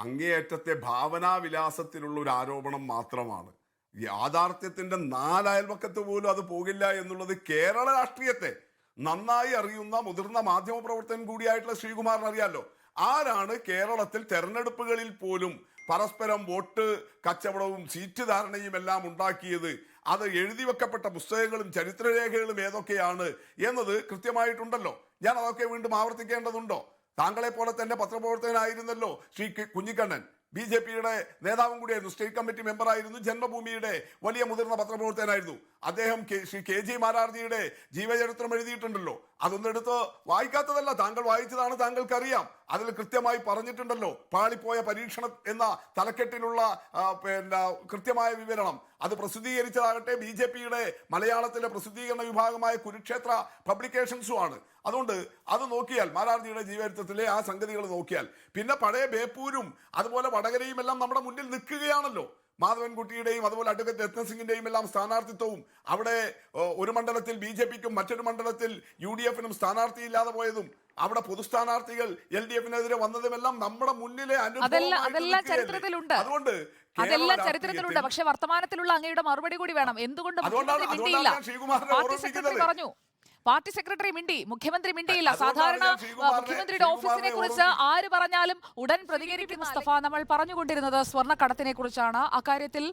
അങ്ങേയറ്റത്തെ ഭാവനാവിലാസത്തിലുള്ള ഒരു ആരോപണം മാത്രമാണ്. യാഥാർത്ഥ്യത്തിന്റെ 4 അയൽപക്കത്ത് പോലും അത് പോകില്ല എന്നുള്ളത് കേരള രാഷ്ട്രീയത്തെ നന്നായി അറിയുന്ന മുതിർന്ന മാധ്യമ പ്രവർത്തകൻ കൂടിയായിട്ടുള്ള ശ്രീകുമാറിന് അറിയാലോ. ആരാണ് കേരളത്തിൽ തെരഞ്ഞെടുപ്പുകളിൽ പോലും പരസ്പരം വോട്ട് കച്ചവടവും സീറ്റ് ധാരണയും എല്ലാം ഉണ്ടാക്കിയത്? അത് എഴുതി വെക്കപ്പെട്ട പുസ്തകങ്ങളും ചരിത്രരേഖകളും ഏതൊക്കെയാണ് എന്നത് കൃത്യമായിട്ടുണ്ടല്ലോ. ഞാൻ അതൊക്കെ വീണ്ടും ആവർത്തിക്കേണ്ടതുണ്ടോ? താങ്കളെ പോലെ തന്നെ പത്രപ്രവർത്തകനായിരുന്നല്ലോ ശ്രീ കുഞ്ഞിക്കണ്ണൻ. BJPയുടെ നേതാവും കൂടിയായിരുന്നു, സ്റ്റേറ്റ് കമ്മിറ്റി മെമ്പറായിരുന്നു, ജന്മഭൂമിയുടെ വലിയ മുതിർന്ന പത്രപ്രവർത്തകനായിരുന്നു അദ്ദേഹം. ശ്രീ KG മാരാർജിയുടെ ജീവചരിത്രം എഴുതിയിട്ടുണ്ടല്ലോ. അതൊന്നും എടുത്ത് വായിക്കാത്തതല്ല, താങ്കൾ വായിച്ചതാണ്, താങ്കൾക്കറിയാം. അതിൽ കൃത്യമായി പറഞ്ഞിട്ടുണ്ടല്ലോ പാളിപ്പോയ പരീക്ഷണം എന്ന തലക്കെട്ടിലുള്ള കൃത്യമായ വിവരണം. അത് പ്രസിദ്ധീകരിച്ചതാകട്ടെ BJPയുടെ മലയാളത്തിലെ പ്രസിദ്ധീകരണ വിഭാഗമായ കുരുക്ഷേത്ര പബ്ലിക്കേഷൻസും ആണ്. അതുകൊണ്ട് അത് നോക്കിയാൽ, മാരാർജിയുടെ ജീവചരിത്രത്തിലെ ആ സംഗതികൾ നോക്കിയാൽ, പിന്നെ പഴയ ബേപ്പൂരും അതുപോലെ വടകരയും എല്ലാം നമ്മുടെ മുന്നിൽ നിൽക്കുകയാണല്ലോ. മാധവൻകുട്ടിയുടെയും അതുപോലെ അഡ്വക്കേറ്റ് രത്നസിംഗിന്റെയും എല്ലാം സ്ഥാനാർത്ഥിത്വവും അവിടെ ഒരു മണ്ഡലത്തിൽ BJPക്കും മറ്റൊരു മണ്ഡലത്തിൽ UDFനും സ്ഥാനാർത്ഥിയില്ലാതെ പോയതും അവിടെ പൊതുസ്ഥാനാർത്ഥികൾ LDFനെതിരെ വന്നതുമെല്ലാം നമ്മുടെ മുന്നിലെ അതെല്ലാം ചരിത്രത്തിലുണ്ട്. അതുകൊണ്ട് അതെല്ലാം ചരിത്രത്തിലുണ്ട്. പക്ഷെ വർത്തമാനത്തിലുള്ള അങ്ങയുടെ മറുപടി കൂടി വേണം. എന്തുകൊണ്ട് പാർട്ടി സെക്രട്ടറി പറഞ്ഞു, പാർട്ടി സെക്രട്ടറി മിണ്ടി, മുഖ്യമന്ത്രി മിണ്ടിയില്ല. സാധാരണ മുഖ്യമന്ത്രിയുടെ ഓഫീസിനെ കുറിച്ച് ആര് പറഞ്ഞാലും ഉടൻ പ്രതികരിക്കും. മുസ്തഫ, നമ്മൾ പറഞ്ഞുകൊണ്ടിരുന്നത് സ്വർണ്ണക്കടത്തിനെ കുറിച്ചാണ്. അക്കാര്യത്തിൽ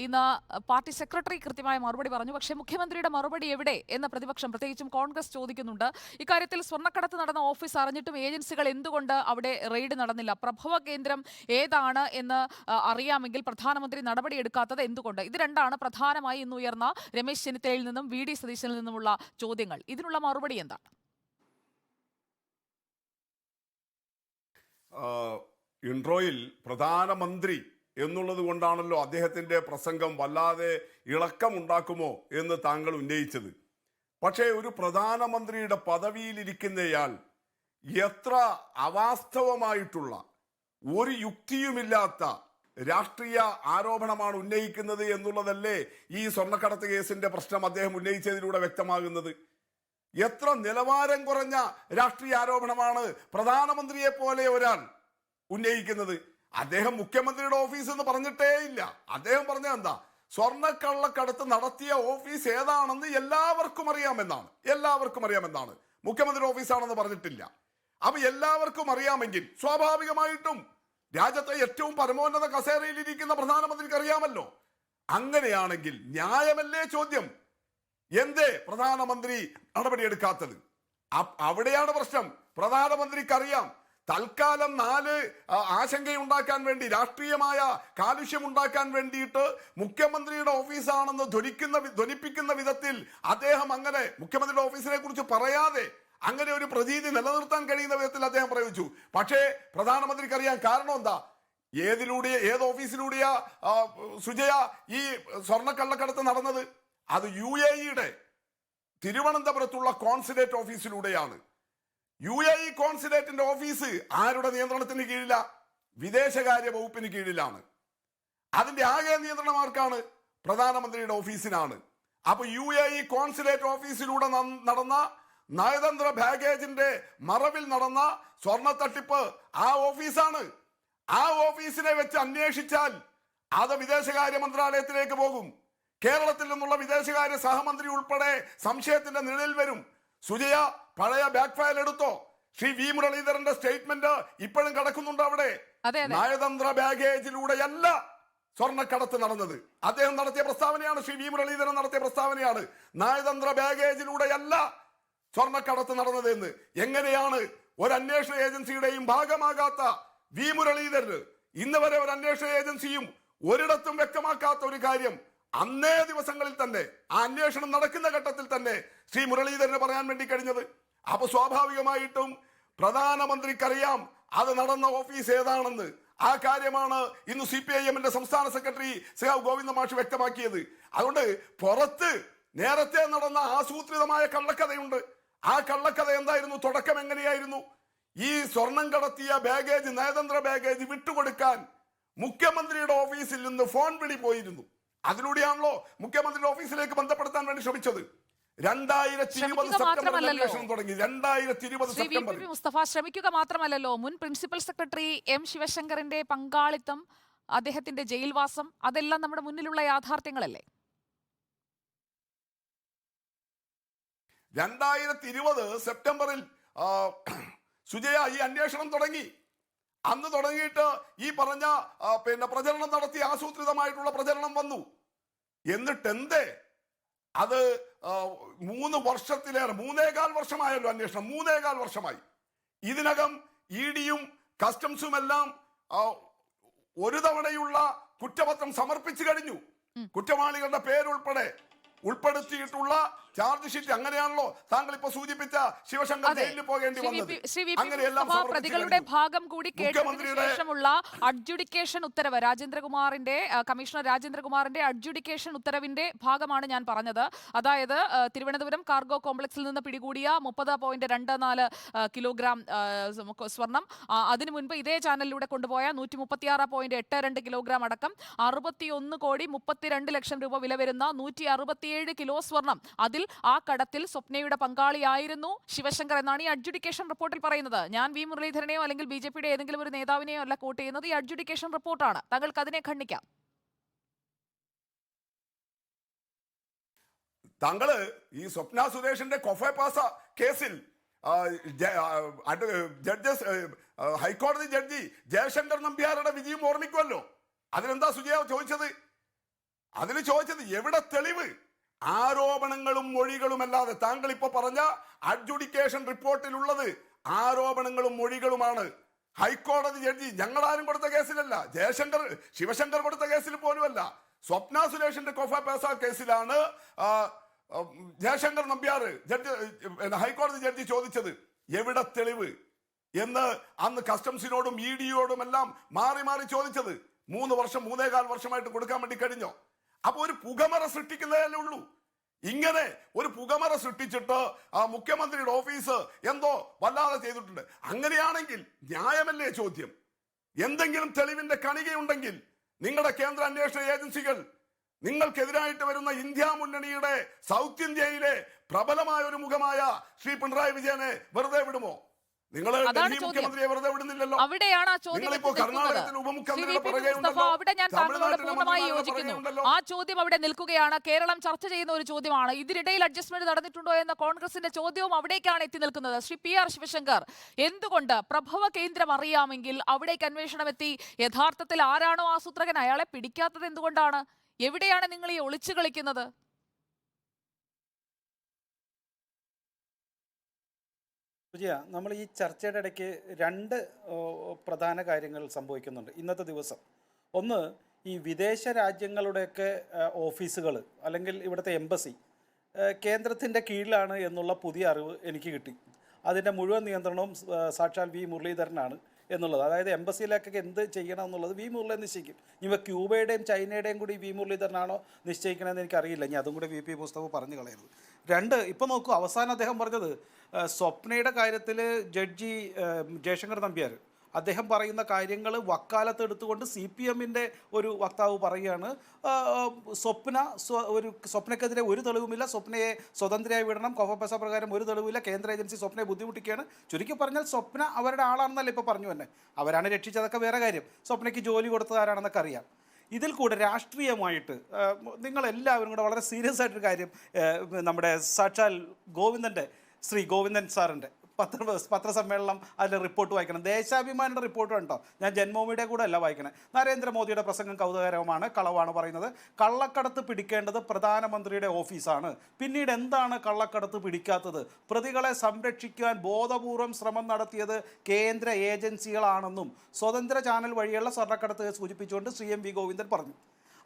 ഇന്ന് പാർട്ടി സെക്രട്ടറി കൃത്യമായ മറുപടി പറഞ്ഞു. പക്ഷേ മുഖ്യമന്ത്രിയുടെ മറുപടി എവിടെ എന്ന് പ്രതിപക്ഷം, പ്രത്യേകിച്ചും കോൺഗ്രസ് ചോദിക്കുന്നുണ്ട്. ഇക്കാര്യത്തിൽ സ്വർണ്ണക്കടത്ത് നടന്ന ഓഫീസ് അറിഞ്ഞിട്ടും ഏജൻസികൾ എന്തുകൊണ്ട് അവിടെ റെയ്ഡ് നടന്നില്ല? പ്രഭവ കേന്ദ്രം ഏതാണ് എന്ന് അറിയാമെങ്കിൽ പ്രധാനമന്ത്രി നടപടിയെടുക്കാത്തത് എന്തുകൊണ്ട്? ഇത് രണ്ടാണ് പ്രധാനമായി ഇന്ന് ഉയർന്ന രമേശ് ചെന്നിത്തലയിൽ നിന്നും VD സതീശനിൽ നിന്നുമുള്ള ചോദ്യങ്ങൾ. ഇതിനുള്ള മറുപടി എന്താണ്? ഇൻട്രോയിൽ പ്രധാനമന്ത്രി എന്നുള്ളത് കൊണ്ടാണല്ലോ അദ്ദേഹത്തിന്റെ പ്രസംഗം വല്ലാതെ ഇളക്കമുണ്ടാക്കുമോ എന്ന് താങ്കൾ ഉന്നയിച്ചത്. പക്ഷേ ഒരു പ്രധാനമന്ത്രിയുടെ പദവിയിലിരിക്കുന്നയാൾ എത്ര അവാസ്തവമായിട്ടുള്ള, ഒരു യുക്തിയുമില്ലാത്ത രാഷ്ട്രീയ ആരോപണമാണ് ഉന്നയിക്കുന്നത് എന്നുള്ളതല്ലേ ഈ സ്വർണ്ണക്കടത്ത് കേസിന്റെ പ്രശ്നം അദ്ദേഹം ഉന്നയിച്ചതിലൂടെ വ്യക്തമാകുന്നത്. എത്ര നിലവാരം കുറഞ്ഞ രാഷ്ട്രീയ ആരോപണമാണ് പ്രധാനമന്ത്രിയെ പോലെ ഒരാൾ ഉന്നയിക്കുന്നത്. അദ്ദേഹം മുഖ്യമന്ത്രിയുടെ ഓഫീസ് എന്ന് പറഞ്ഞിട്ടേ ഇല്ല. അദ്ദേഹം പറഞ്ഞത് എന്താ? സ്വർണ്ണക്കള്ളക്കടത്ത് നടത്തിയ ഓഫീസ് ഏതാണെന്ന് എല്ലാവർക്കും അറിയാമെന്നാണ്. മുഖ്യമന്ത്രിയുടെ ഓഫീസാണെന്ന് പറഞ്ഞിട്ടില്ല. അപ്പൊ എല്ലാവർക്കും അറിയാമെങ്കിൽ സ്വാഭാവികമായിട്ടും രാജ്യത്തെ ഏറ്റവും പരമോന്നത കസേരയിലിരിക്കുന്ന പ്രധാനമന്ത്രിക്ക് അറിയാമല്ലോ. അങ്ങനെയാണെങ്കിൽ ന്യായമല്ലേ ചോദ്യം? എന്തേ പ്രധാനമന്ത്രി നടപടിയെടുക്കാത്തത്? അവിടെയാണ് പ്രശ്നം. പ്രധാനമന്ത്രിക്കറിയാം തൽക്കാലം 4 ആശങ്കയുണ്ടാക്കാൻ വേണ്ടി, രാഷ്ട്രീയമായ കാലുഷ്യമുണ്ടാക്കാൻ വേണ്ടിയിട്ട് മുഖ്യമന്ത്രിയുടെ ഓഫീസാണെന്ന് ധ്വനിപ്പിക്കുന്ന വിധത്തിൽ അദ്ദേഹം അങ്ങനെ മുഖ്യമന്ത്രിയുടെ ഓഫീസിനെ കുറിച്ച് പറയാതെ അങ്ങനെ ഒരു പ്രതീതി നിലനിർത്താൻ കഴിയുന്ന വിധത്തിൽ അദ്ദേഹം പ്രയോഗിച്ചു. പക്ഷേ പ്രധാനമന്ത്രിക്കറിയാൻ കാരണം എന്താ? ഏത് ഓഫീസിലൂടെയാ സുജയ ഈ സ്വർണ്ണക്കള്ളക്കടത്ത് നടന്നത്? അത് UAEയുടെ തിരുവനന്തപുരത്തുള്ള കോൺസുലേറ്റ് ഓഫീസിലൂടെയാണ്. UAE കോൺസുലേറ്റിന്റെ ഓഫീസ് ആരുടെ നിയന്ത്രണത്തിന് കീഴില? വിദേശകാര്യ വകുപ്പിന് കീഴിലാണ്. അതിന്റെ ആകെ നിയന്ത്രണം ആർക്കാണ്? പ്രധാനമന്ത്രിയുടെ ഓഫീസിനാണ്. അപ്പൊ UAE കോൺസുലേറ്റ് ഓഫീസിലൂടെ നടന്ന നയതന്ത്ര ബാഗേജിന്റെ മറവിൽ നടന്ന സ്വർണ്ണ തട്ടിപ്പ് ആ ഓഫീസാണ്. ആ ഓഫീസിനെ വെച്ച് അന്വേഷിച്ചാൽ അത് വിദേശകാര്യ മന്ത്രാലയത്തിലേക്ക് പോകും. കേരളത്തിൽ നിന്നുള്ള വിദേശകാര്യ സഹമന്ത്രി ഉൾപ്പെടെ സംശയത്തിന്റെ നിഴലിൽ വരും. സുജയ പഴയ ബാക്ക് ഫയൽ എടുത്തോ? ശ്രീ V മുരളീധരന്റെ സ്റ്റേറ്റ്മെന്റ് ഇപ്പോഴും കിടക്കുന്നുണ്ട് അവിടെ. നയതന്ത്ര ബാഗേജിലൂടെയല്ല സ്വർണ്ണക്കടത്ത് നടന്നത്. അദ്ദേഹം നടത്തിയ പ്രസ്താവനയാണ്, ശ്രീ V മുരളീധരൻ നടത്തിയ പ്രസ്താവനയാണ്. നയതന്ത്ര ബാഗേജിലൂടെയല്ല സ്വർണ്ണക്കടത്ത് നടന്നത് എന്ന്. എങ്ങനെയാണ് ഒരു അന്വേഷണ ഏജൻസിയുടെയും ഭാഗമാകാത്ത V മുരളീധരന് ഇന്ന് വരെ ഒരു അന്വേഷണ ഏജൻസിയും ഒരിടത്തും വ്യക്തമാക്കാത്ത ഒരു കാര്യം അന്നേ ദിവസങ്ങളിൽ തന്നെ, ആ അന്വേഷണം നടക്കുന്ന ഘട്ടത്തിൽ തന്നെ ശ്രീ മുരളീധരന് പറയാൻ വേണ്ടി കഴിഞ്ഞത്? അപ്പൊ സ്വാഭാവികമായിട്ടും പ്രധാനമന്ത്രിക്കറിയാം അത് നടന്ന ഓഫീസ് ഏതാണെന്ന്. ആ കാര്യമാണ് ഇന്ന് CPIMന്റെ സംസ്ഥാന സെക്രട്ടറി സഖാവ് ഗോവിന്ദ മാഷ് വ്യക്തമാക്കിയത്. അതുകൊണ്ട് പുറത്ത് നേരത്തെ നടന്ന ആസൂത്രിതമായ കള്ളക്കഥയുണ്ട്. ആ കള്ളക്കഥ എന്തായിരുന്നു? തുടക്കം എങ്ങനെയായിരുന്നു? ഈ സ്വർണം കടത്തിയ ബാഗേജ്, നയതന്ത്ര ബാഗേജ് വിട്ടുകൊടുക്കാൻ മുഖ്യമന്ത്രിയുടെ ഓഫീസിൽ നിന്ന് ഫോൺ വിളി പോയിരുന്നു. അതിലൂടെയാണല്ലോ മുഖ്യമന്ത്രിയുടെ ഓഫീസിലേക്ക് ബന്ധപ്പെടുത്താൻ വേണ്ടി ശ്രമിച്ചത്. 2020 സെപ്റ്റംബറിൽ അന്വേഷണം തുടങ്ങി. 2020 സെപ്റ്റംബറിൽ മുസ്തഫ ശ്രമിക്കുക മാത്രമല്ലല്ലോ, മുൻ പ്രിൻസിപ്പൽ സെക്രട്ടറി M ശിവശങ്കറിന്റെ പങ്കാളിത്തം, അദ്ദേഹത്തിന്റെ ജയിൽവാസം, അതെല്ലാം നമ്മുടെ മുന്നിലുള്ള യാഥാർത്ഥ്യങ്ങളല്ലേ? 2020 സെപ്റ്റംബറിൽ സുജയ ഈ അന്വേഷണം തുടങ്ങി. അന്ന് തുടങ്ങിയിട്ട് ഈ പറഞ്ഞ പ്രചരണം നടത്തി, ആസൂത്രിതമായിട്ടുള്ള പ്രചരണം വന്നു. എന്നിട്ട് എന്തേ അത് 3 വർഷത്തിലേറെ 3.25 വർഷമായല്ലോ അന്വേഷണം, 3.25 വർഷമായി. ഇതിനകം ഇഡിയും കസ്റ്റംസും എല്ലാം ഒരു തവണയുള്ള കുറ്റപത്രം സമർപ്പിച്ചു കഴിഞ്ഞു. കുറ്റവാളികളുടെ പേരുൾപ്പെടെ ഉൾപ്പെടുത്തിയിട്ടുള്ള ചാർജ് ഷീറ്റ്. അങ്ങനെയാണല്ലോ താങ്കൾ ഇപ്പൊ സൂചിപ്പിച്ച ശിവശങ്കർ ജയിലിൽ പോകേണ്ടി വന്നത്. അങ്ങനെയെല്ലാം പ്രതികളുടെ ഭാഗം കൂടി കേട്ടതിനു ശേഷമുള്ള അഡ്ജുഡിക്കേഷൻ ഉത്തരവ് കമ്മീഷണർ രാജേന്ദ്രകുമാറിന്റെ അഡ്ജുഡിക്കേഷൻ ഉത്തരവിന്റെ ഭാഗമാണ് ഞാൻ പറഞ്ഞത്. അതായത് തിരുവനന്തപുരം കാർഗോ കോംപ്ലക്സിൽ നിന്ന് പിടികൂടിയ 30.24 കിലോഗ്രാം സ്വർണം, അതിനു മുൻപ് ഇതേ ചാനലിലൂടെ കൊണ്ടുപോയ 136.82 കിലോഗ്രാം അടക്കം 61.32 ലക്ഷം രൂപ വില വരുന്ന 167 കിലോ സ്വർണം. അതിൽ ആ കടത്തിൽ സ്വപ്നയുടെ പങ്കാളിയായിരുന്നു ശിവശങ്കർ എന്നാണ് ഈ അഡ്ജുഡിക്കേഷൻ റിപ്പോർട്ടിൽ പറയുന്നത്. ഞാൻ വി മുരളീധരനെയോ അല്ലെങ്കിൽ ബിജെപിയുടെ ഏതെങ്കിലും ഒരു നേതാവിനെയോ അല്ല കോട്ട് ചെയ്യുന്നത്, ഈ അഡ്ജുഡിക്കേഷൻ റിപ്പോർട്ടാണ്. താങ്കൾക്ക് അതിനെ ഖണ്ഡിക്കാം. താങ്കള് ഈ സ്വപ്ന സുരേഷിന്റെ കൊഫെ പാസ കേസിൽ ഹൈക്കോടതി ജഡ്ജി ജയശങ്കർ നമ്പ്യാരുടെ വിജയം ഓർമ്മിക്കുമല്ലോ. അതിനെന്താ സുജയ ചോദിച്ചത്? അതിന് ചോദിച്ചത് എവിടെ തെളിവ്? ആരോപണങ്ങളും മൊഴികളും അല്ലാതെ. താങ്കൾ ഇപ്പൊ പറഞ്ഞ അഡ്ജുഡിക്കേഷൻ റിപ്പോർട്ടിലുള്ളത് ആരോപണങ്ങളും മൊഴികളുമാണ്. ഹൈക്കോടതി ജഡ്ജി ഞങ്ങളാരും കൊടുത്ത കേസിലല്ല, ശിവശങ്കർ കൊടുത്ത കേസിൽ പോലുമല്ല, സ്വപ്ന സുരേഷിന്റെ കൊഫ പേസ കേസിലാണ് ജയശങ്കർ നമ്പ്യാർ ഹൈക്കോടതി ജഡ്ജി ചോദിച്ചത് എവിടെ തെളിവ് എന്ന്. അന്ന് കസ്റ്റംസിനോടും ഇഡിയോടും എല്ലാം മാറി മാറി ചോദിച്ചത് 3 വർഷം 3.25 വർഷമായിട്ട് കൊടുക്കാൻ വേണ്ടി കഴിഞ്ഞോ? അപ്പൊ ഒരു പുകമറ സൃഷ്ടിക്കുന്നതല്ലേ ഉള്ളൂ. ഇങ്ങനെ ഒരു പുകമറ സൃഷ്ടിച്ചിട്ട് മുഖ്യമന്ത്രിയുടെ ഓഫീസ് എന്തോ വല്ലാതെ ചെയ്തിട്ടുണ്ട്. അങ്ങനെയാണെങ്കിൽ ന്യായമല്ലേ ചോദ്യം? എന്തെങ്കിലും തെളിവിന്റെ കണികയുണ്ടെങ്കിൽ നിങ്ങളുടെ കേന്ദ്ര അന്വേഷണ ഏജൻസികൾ നിങ്ങൾക്കെതിരായിട്ട് വരുന്ന ഇന്ത്യ മുന്നണിയുടെ സൗത്ത് ഇന്ത്യയിലെ പ്രബലമായ ഒരു മുഖമായ ശ്രീ പിണറായി വിജയനെ വെറുതെ വിടുമോ? നിങ്ങൾ ഡൽഹി മുഖ്യമന്ത്രിയെ വെറുതെ വിടുന്നില്ലല്ലോ. അവിടെയാണ് ആ ചോദ്യം. അവിടെ ഞാൻ താങ്കളോട് പൂർണ്ണമായി യോജിക്കുന്നു. ആ ചോദ്യം അവിടെ നിൽക്കുകയാണ്. കേരളം ചർച്ച ചെയ്യുന്ന ഒരു ചോദ്യമാണ്. ഇതിനിടയിൽ അഡ്ജസ്റ്റ്മെന്റ് നടന്നിട്ടുണ്ടോ എന്ന കോൺഗ്രസിന്റെ ചോദ്യവും അവിടേക്കാണ് എത്തി നിൽക്കുന്നത്. ശ്രീ PR ശിവശങ്കർ, എന്തുകൊണ്ട് പ്രഭവ കേന്ദ്രം അറിയാമെങ്കിൽ അവിടേക്ക് അന്വേഷണം എത്തി യഥാർത്ഥത്തിൽ ആരാണോ ആസൂത്രകൻ അയാളെ പിടിക്കാത്തത് എന്തുകൊണ്ടാണ്? എവിടെയാണ് നിങ്ങൾ ഈ ഒളിച്ചു കളിക്കുന്നത്? സുജിയ, നമ്മൾ ഈ ചർച്ചയുടെ ഇടയ്ക്ക് 2 പ്രധാന കാര്യങ്ങൾ സംഭവിക്കുന്നുണ്ട് ഇന്നത്തെ ദിവസം. ഒന്ന്, ഈ വിദേശ രാജ്യങ്ങളുടെയൊക്കെ ഓഫീസുകൾ അല്ലെങ്കിൽ ഇവിടുത്തെ എംബസി കേന്ദ്രത്തിൻ്റെ കീഴിലാണ് എന്നുള്ള പുതിയ അറിവ് എനിക്ക് കിട്ടി. അതിൻ്റെ മുഴുവൻ നിയന്ത്രണവും സാക്ഷാൽ വി മുരളീധരനാണ് എന്നുള്ളത്. അതായത് എംബസിയിലേക്കൊക്കെ എന്ത് ചെയ്യണം എന്നുള്ളത് വി മുരളീധരൻ നിശ്ചയിക്കും. ഇവ ക്യൂബയുടെയും ചൈനയുടെയും കൂടി വി മുരളീധരനാണോ നിശ്ചയിക്കണമെന്ന് എനിക്കറിയില്ല. ഇനി അതും കൂടി VP പുസ്തകം പറഞ്ഞു കളയരുത്. 2, ഇപ്പോൾ നോക്കൂ, അവസാനം അദ്ദേഹം പറഞ്ഞത് സ്വപ്നയുടെ കാര്യത്തിൽ ജഡ്ജി ജയശങ്കർ നമ്പ്യാർ അദ്ദേഹം പറയുന്ന കാര്യങ്ങൾ വക്കാലത്ത് എടുത്തുകൊണ്ട് CPMൻ്റെ ഒരു വക്താവ് പറയുകയാണ്, സ്വപ്നക്കെതിരെ ഒരു തെളിവുമില്ല, സ്വപ്നയെ സ്വതന്ത്രയായി വിടണം, കൊഫപേസ പ്രകാരം ഒരു തെളിവില്ല, കേന്ദ്ര ഏജൻസി സ്വപ്നയെ ബുദ്ധിമുട്ടിക്കുകയാണ്. ചുരുക്കി പറഞ്ഞാൽ സ്വപ്ന അവരുടെ ആളാണെന്നല്ല ഇപ്പോൾ പറഞ്ഞു തന്നെ. അവരാണ് രക്ഷിച്ചതൊക്കെ വേറെ കാര്യം. സ്വപ്നയ്ക്ക് ജോലി കൊടുത്തതാരാണെന്നൊക്കെ അറിയാം. ഇതിൽ കൂടെ രാഷ്ട്രീയമായിട്ട് നിങ്ങളെല്ലാവരും കൂടെ വളരെ സീരിയസ് ആയിട്ടൊരു കാര്യം, നമ്മുടെ സാക്ഷാൽ ശ്രീ ഗോവിന്ദൻ സാറിൻ്റെ പത്രസമ്മേളനം അതിൻ്റെ റിപ്പോർട്ട് വായിക്കണം. ദേശാഭിമാനിയുടെ റിപ്പോർട്ട് കണ്ടോ? ഞാൻ ജന്മഭൂമിയുടെ കൂടെ അല്ല വായിക്കണേ. നരേന്ദ്രമോദിയുടെ പ്രസംഗം കൗതുകകരമാണ്, കളവാണ് പറയുന്നത്. കള്ളക്കടത്ത് പിടിക്കേണ്ടത് പ്രധാനമന്ത്രിയുടെ ഓഫീസാണ്. പിന്നീട് എന്താണ് കള്ളക്കടത്ത് പിടിക്കാത്തത്? പ്രതികളെ സംരക്ഷിക്കാൻ ബോധപൂർവം ശ്രമം നടത്തിയത് കേന്ദ്ര ഏജൻസികളാണെന്നും സ്വതന്ത്ര ചാനൽ വഴിയുള്ള സ്വർണ്ണക്കടത്ത് സൂചിപ്പിച്ചുകൊണ്ട് ശ്രീ MV ഗോവിന്ദൻ പറഞ്ഞു.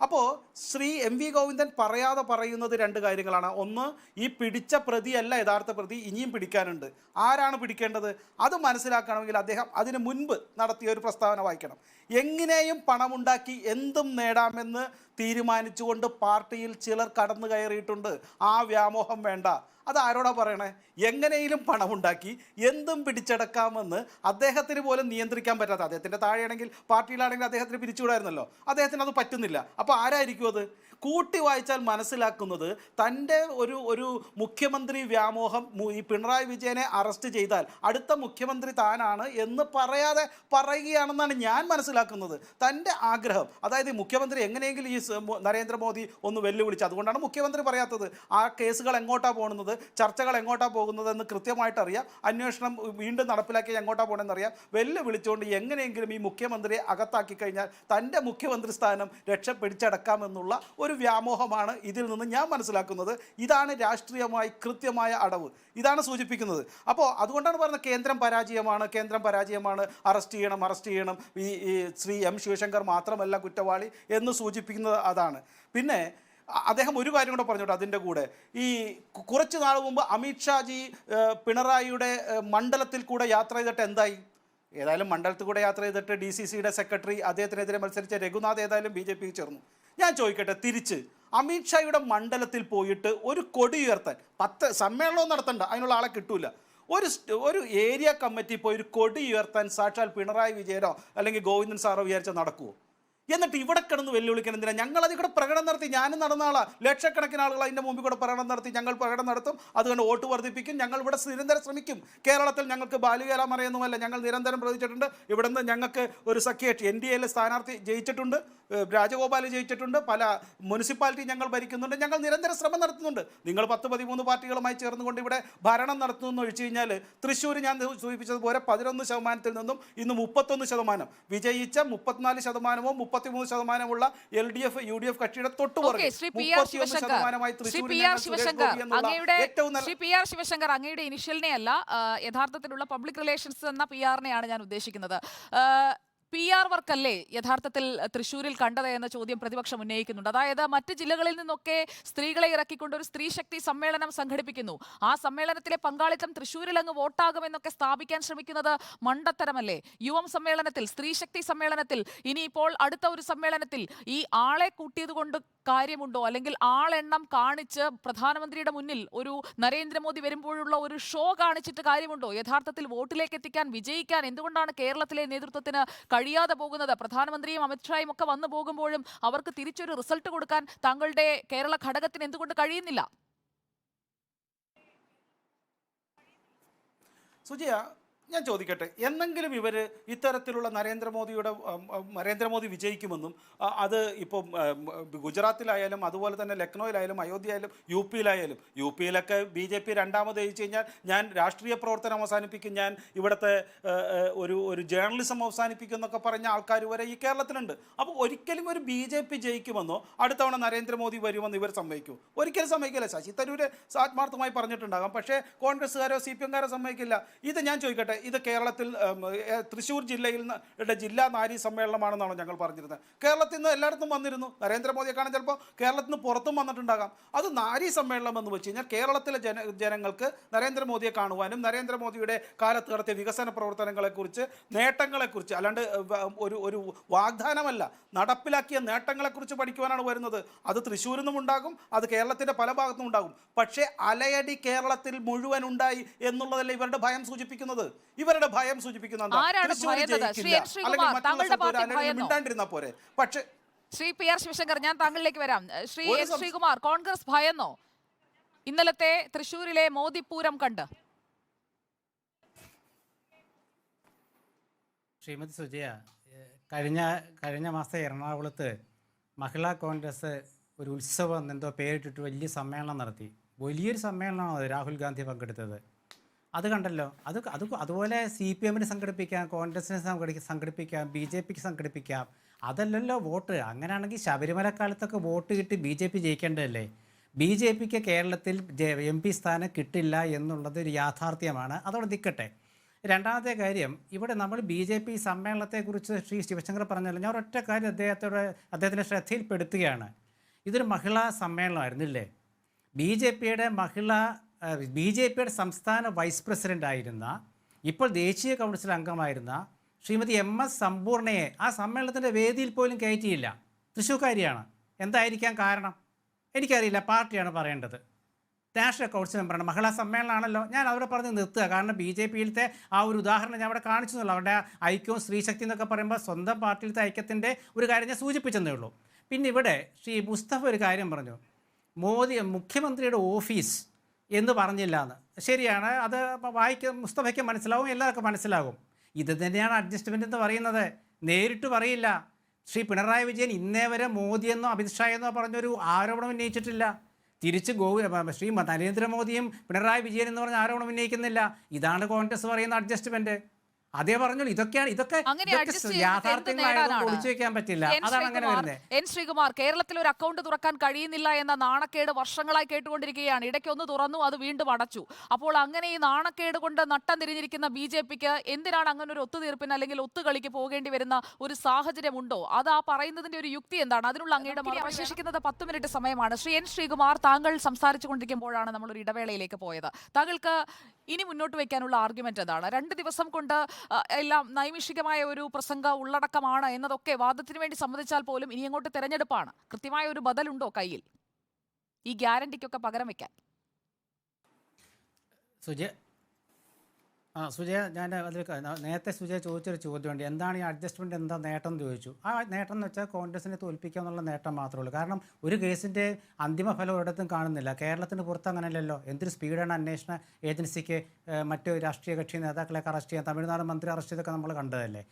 അപ്പോൾ ശ്രീ MV ഗോവിന്ദൻ പറയാതെ പറയുന്നത് 2 കാര്യങ്ങളാണ്. ഒന്ന്, ഈ പിടിച്ച പ്രതിയല്ല യഥാർത്ഥ പ്രതി, ഇനിയും പിടിക്കാനുണ്ട്. ആരാണ് പിടിക്കേണ്ടത്? അത് മനസ്സിലാക്കണമെങ്കിൽ അദ്ദേഹം അതിന് മുൻപ് നടത്തിയ ഒരു പ്രസ്താവന വായിക്കണം. എങ്ങനെയും പണമുണ്ടാക്കി എന്തും നേടാമെന്ന് തീരുമാനിച്ചുകൊണ്ട് പാർട്ടിയിൽ ചിലർ കടന്നു കയറിയിട്ടുണ്ട്. ആ വ്യാമോഹം വേണ്ട. അത് ആരോടാ പറയണേ? എങ്ങനെയും പണമുണ്ടാക്കി എന്തും പിടിച്ചെടുക്കാമെന്ന് അദ്ദേഹത്തിന് പോലും നിയന്ത്രിക്കാൻ പറ്റാത്ത, അദ്ദേഹത്തിൻ്റെ താഴെയാണെങ്കിൽ പാർട്ടിയിലാണെങ്കിൽ അദ്ദേഹത്തിന് പിരിച്ചുവിടായിരുന്നല്ലോ, അദ്ദേഹത്തിന് അത് പറ്റുന്നില്ല. അപ്പോൾ ആരായിരിക്കും അത്? കൂട്ടി വായിച്ചാൽ മനസ്സിലാക്കുന്നത് തൻ്റെ ഒരു മുഖ്യമന്ത്രി വ്യാമോഹം ഈ പിണറായി വിജയനെ അറസ്റ്റ് ചെയ്താൽ അടുത്ത മുഖ്യമന്ത്രി താനാണ് എന്ന് പറയാതെ പറയുകയാണെന്നാണ് ഞാൻ മനസ്സിലാക്കുന്നത്. തൻ്റെ ആഗ്രഹം, അതായത് മുഖ്യമന്ത്രി എങ്ങനെയെങ്കിലും ഈ നരേന്ദ്രമോദി ഒന്ന് വെല്ലുവിളിച്ചു, അതുകൊണ്ടാണ് മുഖ്യമന്ത്രി പറയാത്തത്. ആ കേസുകൾ എങ്ങോട്ടാണ് പോകുന്നത്, ചർച്ചകൾ എങ്ങോട്ടാണ് പോകുന്നതെന്ന് കൃത്യമായിട്ടറിയാം. അന്വേഷണം വീണ്ടും നടപ്പിലാക്കി എങ്ങോട്ടാണ് പോകണമെന്നറിയാം. വെല്ലുവിളിച്ചുകൊണ്ട് എങ്ങനെയെങ്കിലും ഈ മുഖ്യമന്ത്രിയെ അകത്താക്കി കഴിഞ്ഞാൽ തൻ്റെ മുഖ്യമന്ത്രി സ്ഥാനം പിടിച്ചടക്കാമെന്നുള്ള ഒരു ഒരു വ്യാമോഹമാണ് ഇതിൽ നിന്ന് ഞാൻ മനസ്സിലാക്കുന്നത്. ഇതാണ് രാഷ്ട്രീയമായി കൃത്യമായ അടവ്, ഇതാണ് സൂചിപ്പിക്കുന്നത്. അപ്പോൾ അതുകൊണ്ടാണ് പറയുന്നത് കേന്ദ്രം പരാജയമാണ്, അറസ്റ്റ് ചെയ്യണം. ഈ ശ്രീ എം ശിവശങ്കർ മാത്രമല്ല കുറ്റവാളി എന്ന് സൂചിപ്പിക്കുന്നത് അതാണ്. പിന്നെ അദ്ദേഹം ഒരു കാര്യം കൂടെ പറഞ്ഞോട്ടെ അതിൻ്റെ കൂടെ. ഈ കുറച്ച് നാൾ മുമ്പ് അമിത്ഷാജി പിണറായിയുടെ മണ്ഡലത്തിൽ കൂടെ യാത്ര ചെയ്തിട്ട് എന്തായി? ഏതായാലും മണ്ഡലത്തിൽ കൂടെ യാത്ര ചെയ്തിട്ട് DCCയുടെ സെക്രട്ടറി അദ്ദേഹത്തിനെതിരെ മത്സരിച്ച രഘുനാഥ് ഏതായാലും BJP ചേർന്നു. ഞാൻ ചോദിക്കട്ടെ, തിരിച്ച് അമിത്ഷായുടെ മണ്ഡലത്തിൽ പോയിട്ട് ഒരു കൊടി ഉയർത്താൻ 10 സമ്മേളനവും നടത്തണ്ട, അതിനുള്ള ആളെ കിട്ടൂല. ഒരു ഏരിയ കമ്മിറ്റി പോയി ഒരു കൊടി ഉയർത്താൻ സാക്ഷാൽ പിണറായി വിജയനോ അല്ലെങ്കിൽ ഗോവിന്ദൻ സാറോ വിചാരിച്ചാൽ നടക്കുമോ? എന്നിട്ട് ഇവിടെ കിടന്ന് വെല്ലുവിളിക്കണം എന്തിനാ? ഞങ്ങൾ അതിൽ കൂടെ പ്രകടനം നടത്തി, ഞാനും നടന്ന ആളാ, ലക്ഷക്കണക്കിന് ആളുകൾ അതിൻ്റെ മുമ്പിൽ കൂടെ പ്രകടനം നടത്തി, ഞങ്ങൾ പ്രകടനം നടത്തും, അതുകൊണ്ട് വോട്ട് വർദ്ധിപ്പിക്കും, ഞങ്ങൾ ഇവിടെ നിരന്തരം ശ്രമിക്കും. കേരളത്തിൽ ഞങ്ങൾക്ക് ബാലുകേലാമറിയൊന്നുമല്ല, ഞങ്ങൾ നിരന്തരം പ്രവർത്തിച്ചിട്ടുണ്ട്. ഇവിടെ നിന്ന് ഞങ്ങൾക്ക് ഒരു സഖ്യ NDAയിലെ സ്ഥാനാർത്ഥി ജയിച്ചിട്ടുണ്ട്, രാജഗോപാൽ ജയിച്ചിട്ടുണ്ട്, പല മുനിസിപ്പാലിറ്റി ഞങ്ങൾ ഭരിക്കുന്നുണ്ട്, ഞങ്ങൾ നിരന്തര ശ്രമം നടത്തുന്നുണ്ട്. നിങ്ങൾ 10-13 പാർട്ടികളുമായി ചേർന്നുകൊണ്ട് ഇവിടെ ഭരണം നടത്തുന്നു ഒഴിച്ചു കഴിഞ്ഞാൽ തൃശ്ശൂർ ഞാൻ സൂചിപ്പിച്ചതുപോലെ 11% നിന്നും ഇന്ന് 31%, വിജയിച്ച 34%-മോ 33%-മുള്ള LDF UDF കക്ഷിയുടെ തൊട്ടുപുറകെ 31%-മായി ശിവശങ്കർ അങ്ങയുടെ ഇനിഷ്യലിനെ അല്ല, യഥാർത്ഥത്തിലുള്ള പബ്ലിക് റിലേഷൻസ് എന്ന PR-നെയാണ് ഞാൻ ഉദ്ദേശിക്കുന്നത്. PR വർക്കല്ലേ യഥാർത്ഥത്തിൽ തൃശ്ശൂരിൽ കണ്ടത് എന്ന ചോദ്യം പ്രതിപക്ഷം ഉന്നയിക്കുന്നുണ്ട്. അതായത് മറ്റ് ജില്ലകളിൽ നിന്നൊക്കെ സ്ത്രീകളെ ഇറക്കിക്കൊണ്ട് ഒരു സ്ത്രീ ശക്തി സമ്മേളനം സംഘടിപ്പിക്കുന്നു. ആ സമ്മേളനത്തിലെ പങ്കാളിത്തം തൃശ്ശൂരിൽ അങ്ങ് വോട്ടാകുമെന്നൊക്കെ സ്ഥാപിക്കാൻ ശ്രമിക്കുന്നത് മണ്ടത്തരമല്ലേ? യുവം സമ്മേളനത്തിൽ, സ്ത്രീ ശക്തി സമ്മേളനത്തിൽ, ഇനിയിപ്പോൾ അടുത്ത ഒരു സമ്മേളനത്തിൽ ഈ ആളെ കൂട്ടിയത് കൊണ്ട് കാര്യമുണ്ടോ? അല്ലെങ്കിൽ ആളെണ്ണം കാണിച്ച് പ്രധാനമന്ത്രിയുടെ മുന്നിൽ ഒരു നരേന്ദ്രമോദി വരുമ്പോഴുള്ള ഒരു ഷോ കാണിച്ചിട്ട് കാര്യമുണ്ടോ? യഥാർത്ഥത്തിൽ വോട്ടിലേക്ക് എത്തിക്കാൻ, വിജയിക്കാൻ എന്തുകൊണ്ടാണ് കേരളത്തിലെ നേതൃത്വത്തിന് കഴിയാതെ പോകുന്നത്? പ്രധാനമന്ത്രിയും അമിത്ഷായും ഒക്കെ വന്നു പോകുമ്പോഴും അവർക്ക് തിരിച്ചൊരു റിസൾട്ട് കൊടുക്കാൻ താങ്കളുടെ കേരള ഘടകത്തിന് എന്തുകൊണ്ട് കഴിയുന്നില്ല? സുജിയ, ഞാൻ ചോദിക്കട്ടെ, എന്നെങ്കിലും ഇവർ ഇത്തരത്തിലുള്ള നരേന്ദ്രമോദി വിജയിക്കുമെന്നും അത് ഇപ്പം ഗുജറാത്തിലായാലും അതുപോലെ തന്നെ ലക്നൌയിലായാലും അയോധ്യയിലായാലും യു പിയിലൊക്കെ BJP രണ്ടാമത് ജയിച്ചു കഴിഞ്ഞാൽ ഞാൻ രാഷ്ട്രീയ പ്രവർത്തനം അവസാനിപ്പിക്കും, ഞാൻ ഇവിടുത്തെ ഒരു ജേർണലിസം അവസാനിപ്പിക്കും എന്നൊക്കെ പറഞ്ഞ ആൾക്കാർ വരെ ഈ കേരളത്തിലുണ്ട്. അപ്പോൾ ഒരിക്കലും ഒരു BJP ജയിക്കുമെന്നോ അടുത്തവണ നരേന്ദ്രമോദി വരുമെന്ന് ഇവർ സമ്മതിക്കൂ? ഒരിക്കലും സമ്മതിക്കില്ല. ശശി തരൂർ ആത്മാർത്ഥമായി പറഞ്ഞിട്ടുണ്ടാകാം, പക്ഷേ കോൺഗ്രസ്സുകാരോ CPM-കാരോ സമ്മതിക്കില്ല. ഇത് ഞാൻ ചോദിക്കട്ടെ, ഇത് കേരളത്തിൽ തൃശ്ശൂർ ജില്ലാ നാരി സമ്മേളനമാണെന്നാണോ ഞങ്ങൾ പറഞ്ഞിരുന്നത്? കേരളത്തിൽ നിന്ന് എല്ലായിടത്തും വന്നിരുന്നു. നരേന്ദ്രമോദിയെ കാണാൻ ചിലപ്പോൾ കേരളത്തിൽ നിന്ന് പുറത്തും വന്നിട്ടുണ്ടാകാം. അത് നാരി സമ്മേളനം എന്ന് വെച്ച് കഴിഞ്ഞാൽ കേരളത്തിലെ ജനങ്ങൾക്ക് നരേന്ദ്രമോദിയെ കാണുവാനും നരേന്ദ്രമോദിയുടെ കാലത്ത് നടത്തിയ വികസന പ്രവർത്തനങ്ങളെക്കുറിച്ച്, നേട്ടങ്ങളെക്കുറിച്ച്, അല്ലാണ്ട് ഒരു വാഗ്ദാനമല്ല, നടപ്പിലാക്കിയ നേട്ടങ്ങളെക്കുറിച്ച് പഠിക്കുവാനാണ് വരുന്നത്. അത് തൃശ്ശൂരിൽ നിന്നും ഉണ്ടാകും, അത് കേരളത്തിൻ്റെ പല ഭാഗത്തും ഉണ്ടാകും. പക്ഷേ അലയടി കേരളത്തിൽ മുഴുവൻ ഉണ്ടായി എന്നുള്ളതല്ല ഇവരുടെ ഭയം സൂചിപ്പിക്കുന്നത്. ഇവരുടെ ഭയം സൂചിപ്പിക്കുന്നത് പോരെ. പക്ഷേ ശ്രീ PR ശിവശങ്കർ, ഞാൻ താങ്കളിലേക്ക് വരാം. ശ്രീ എസ് ശ്രീകുമാർ, കോൺഗ്രസ് ഭയന്നോ ഇന്നലത്തെ തൃശ്ശൂരിലെ മോദിപൂരം കണ്ട്? ശ്രീമതി സുജയ, കഴിഞ്ഞ മാസം എറണാകുളത്ത് മഹിളാ കോൺഗ്രസ് ഒരു ഉത്സവം എന്തോ പേരിട്ടിട്ട് വലിയ സമ്മേളനം നടത്തി. വലിയൊരു സമ്മേളനമാണ് രാഹുൽ ഗാന്ധി പങ്കെടുത്തത്. അത് കണ്ടല്ലോ. അതുപോലെ CPM-ന് സംഘടിപ്പിക്കാം, കോൺഗ്രസിനെ സംഘടിപ്പിക്കാം, BJPക്ക് സംഘടിപ്പിക്കാം. അതല്ലല്ലോ വോട്ട്. അങ്ങനെയാണെങ്കിൽ ശബരിമല കാലത്തൊക്കെ വോട്ട് കിട്ടി BJP ജയിക്കേണ്ടതല്ലേ? BJPക്ക് കേരളത്തിൽ MP സ്ഥാനം കിട്ടില്ല എന്നുള്ളത് ഒരു യാഥാർത്ഥ്യമാണ്. അതോടെ നിൽക്കട്ടെ. രണ്ടാമത്തെ കാര്യം, ഇവിടെ നമ്മൾ BJP സമ്മേളനത്തെക്കുറിച്ച് ശ്രീ ശിവശങ്കർ പറഞ്ഞല്ലോ. ഞാൻ ഒരൊറ്റ കാര്യം അദ്ദേഹത്തിൻ്റെ ശ്രദ്ധയിൽപ്പെടുത്തുകയാണ്. ഇതൊരു മഹിളാ സമ്മേളനമായിരുന്നില്ലേ? BJPയുടെ സംസ്ഥാന വൈസ് പ്രസിഡൻ്റ് ആയിരുന്ന, ഇപ്പോൾ ദേശീയ കൗൺസിൽ അംഗമായിരുന്ന ശ്രീമതി MS സമ്പൂർണയെ ആ സമ്മേളനത്തിൻ്റെ വേദിയിൽ പോലും കയറ്റിയില്ല. തൃശ്ശൂർക്കാരിയാണ്. എന്തായിരിക്കാം കാരണം? എനിക്കറിയില്ല, പാർട്ടിയാണ് പറയേണ്ടത്. നാഷണൽ കൗൺസിൽ മെമ്പറാണ്, മഹിളാ സമ്മേളനമാണല്ലോ. ഞാൻ അവരെ പറഞ്ഞ് നിർത്തുക. കാരണം BJPയിലത്തെ ആ ഒരു ഉദാഹരണം ഞാൻ അവിടെ കാണിച്ചെന്നുള്ളൂ. അവരുടെ ഐക്യവും സ്ത്രീശക്തി എന്നൊക്കെ പറയുമ്പോൾ സ്വന്തം പാർട്ടിയിലത്തെ ഐക്യത്തിൻ്റെ ഒരു കാര്യം ഞാൻ സൂചിപ്പിച്ചെന്നേ ഉള്ളൂ. പിന്നെ ഇവിടെ ശ്രീ മുസ്തഫ ഒരു കാര്യം പറഞ്ഞു, മുഖ്യമന്ത്രിയുടെ ഓഫീസ് എന്ന് പറഞ്ഞില്ല എന്ന്. ശരിയാണ്, അത് മുസ്തഫയ്ക്ക് മനസ്സിലാവും, എല്ലാവർക്കും മനസ്സിലാകും. ഇത് തന്നെയാണ് അഡ്ജസ്റ്റ്മെൻ്റ് എന്ന് പറയുന്നത്. നേരിട്ട് പറയില്ല. ശ്രീ പിണറായി വിജയൻ ഇന്നേ വരെ മോദിയെന്നോ അമിത്ഷായെന്നോ പറഞ്ഞൊരു ആരോപണം ഉന്നയിച്ചിട്ടില്ല. തിരിച്ച് ശ്രീ നരേന്ദ്രമോദിയും പിണറായി വിജയൻ എന്ന് പറഞ്ഞ ആരോപണം ഉന്നയിക്കുന്നില്ല. ഇതാണ് കോൺഗ്രസ് പറയുന്ന അഡ്ജസ്റ്റ്മെൻറ്റ്. അതേ പറഞ്ഞോളൂ. ഇതൊക്കെ അങ്ങനെ adjust ചെയ്തിട്ട് എന്ത് യാഥാർത്ഥ്യങ്ങളായതുകൊണ്ട് നേടാനാണ്? ഒളിച്ചു വെക്കാൻ പറ്റില്ല. എൻ അതാണ് അങ്ങനെ ശ്രീകുമാർ, വരുന്നത്. എൻ ശ്രീകുമാർ, കേരളത്തിൽ ഒരു അക്കൗണ്ട് തുറക്കാൻ കഴിയുന്നില്ല എന്ന നാണക്കേട് വർഷങ്ങളായി കേട്ടുകൊണ്ടിരിക്കുകയാണ്. ഇടയ്ക്കൊന്ന് തുറന്നു, അത് വീണ്ടും അടച്ചു. അപ്പോൾ അങ്ങനെ ഈ നാണക്കേട് കൊണ്ട് നട്ടം തിരിഞ്ഞിരിക്കുന്ന BJPക്ക് എന്തിനാണ് അങ്ങനെ ഒരു ഒത്തുതീർപ്പിന് അല്ലെങ്കിൽ ഒത്തുകളിക്ക് പോകേണ്ടി വരുന്ന ഒരു സാഹചര്യമുണ്ടോ? അത് ആ പറയുന്നതിന്റെ ഒരു യുക്തി എന്താണ്? അതിനുള്ള അങ്ങയുടെ അവശേഷിക്കുന്നത് 10 മിനിറ്റ് സമയമാണ്. ശ്രീ എൻ ശ്രീകുമാർ, താങ്കൾ സംസാരിച്ചു കൊണ്ടിരിക്കുമ്പോഴാണ് നമ്മളൊരു ഇടവേളയിലേക്ക് പോയത്. താങ്കൾക്ക് ഇനി മുന്നോട്ട് വയ്ക്കാനുള്ള ആർഗ്യുമെന്റ് എന്താണ്? 2 ദിവസം കൊണ്ട് എല്ലാം നൈമിഷികമായ ഒരു പ്രസംഗ ഉള്ളടക്കമാണ് എന്നതൊക്കെ വാദത്തിന് വേണ്ടി സമ്മതിച്ചാൽ പോലും ഇനി അങ്ങോട്ട് തെരഞ്ഞെടുപ്പാണ്. കൃത്യമായ ഒരു ബദലുണ്ടോ കയ്യിൽ ഈ ഗ്യാരണ്ടിക്കൊക്കെ പകരം വെക്കാൻ? സുജയ, ഞാൻ അതിൽ നേരത്തെ സുജയ ചോദിച്ചൊരു ചോദ്യമുണ്ട്, എന്താണ് ഈ അഡ്ജസ്റ്റ്മെൻറ്റ്, എന്താ നേട്ടം എന്ന് ചോദിച്ചു. ആ നേട്ടം എന്ന് വെച്ചാൽ കോൺഗ്രസിനെ തോൽപ്പിക്കുക എന്നുള്ള നേട്ടം മാത്രമേ ഉള്ളൂ. കാരണം ഒരു കേസിൻ്റെ അന്തിമ ഫലം ഒരിടത്തും കാണുന്നില്ല. കേരളത്തിന് പുറത്ത് അങ്ങനെയല്ലല്ലോ. എന്തൊരു സ്പീഡാണ് അന്വേഷണ ഏജൻസിക്ക് മറ്റ് രാഷ്ട്രീയ കക്ഷി നേതാക്കളെയൊക്കെ അറസ്റ്റ് ചെയ്യാൻ, തമിഴ്നാട് മന്ത്രി അറസ്റ്റ് ചെയ്തൊക്കെ നമ്മൾ കണ്ടതല്ലേ.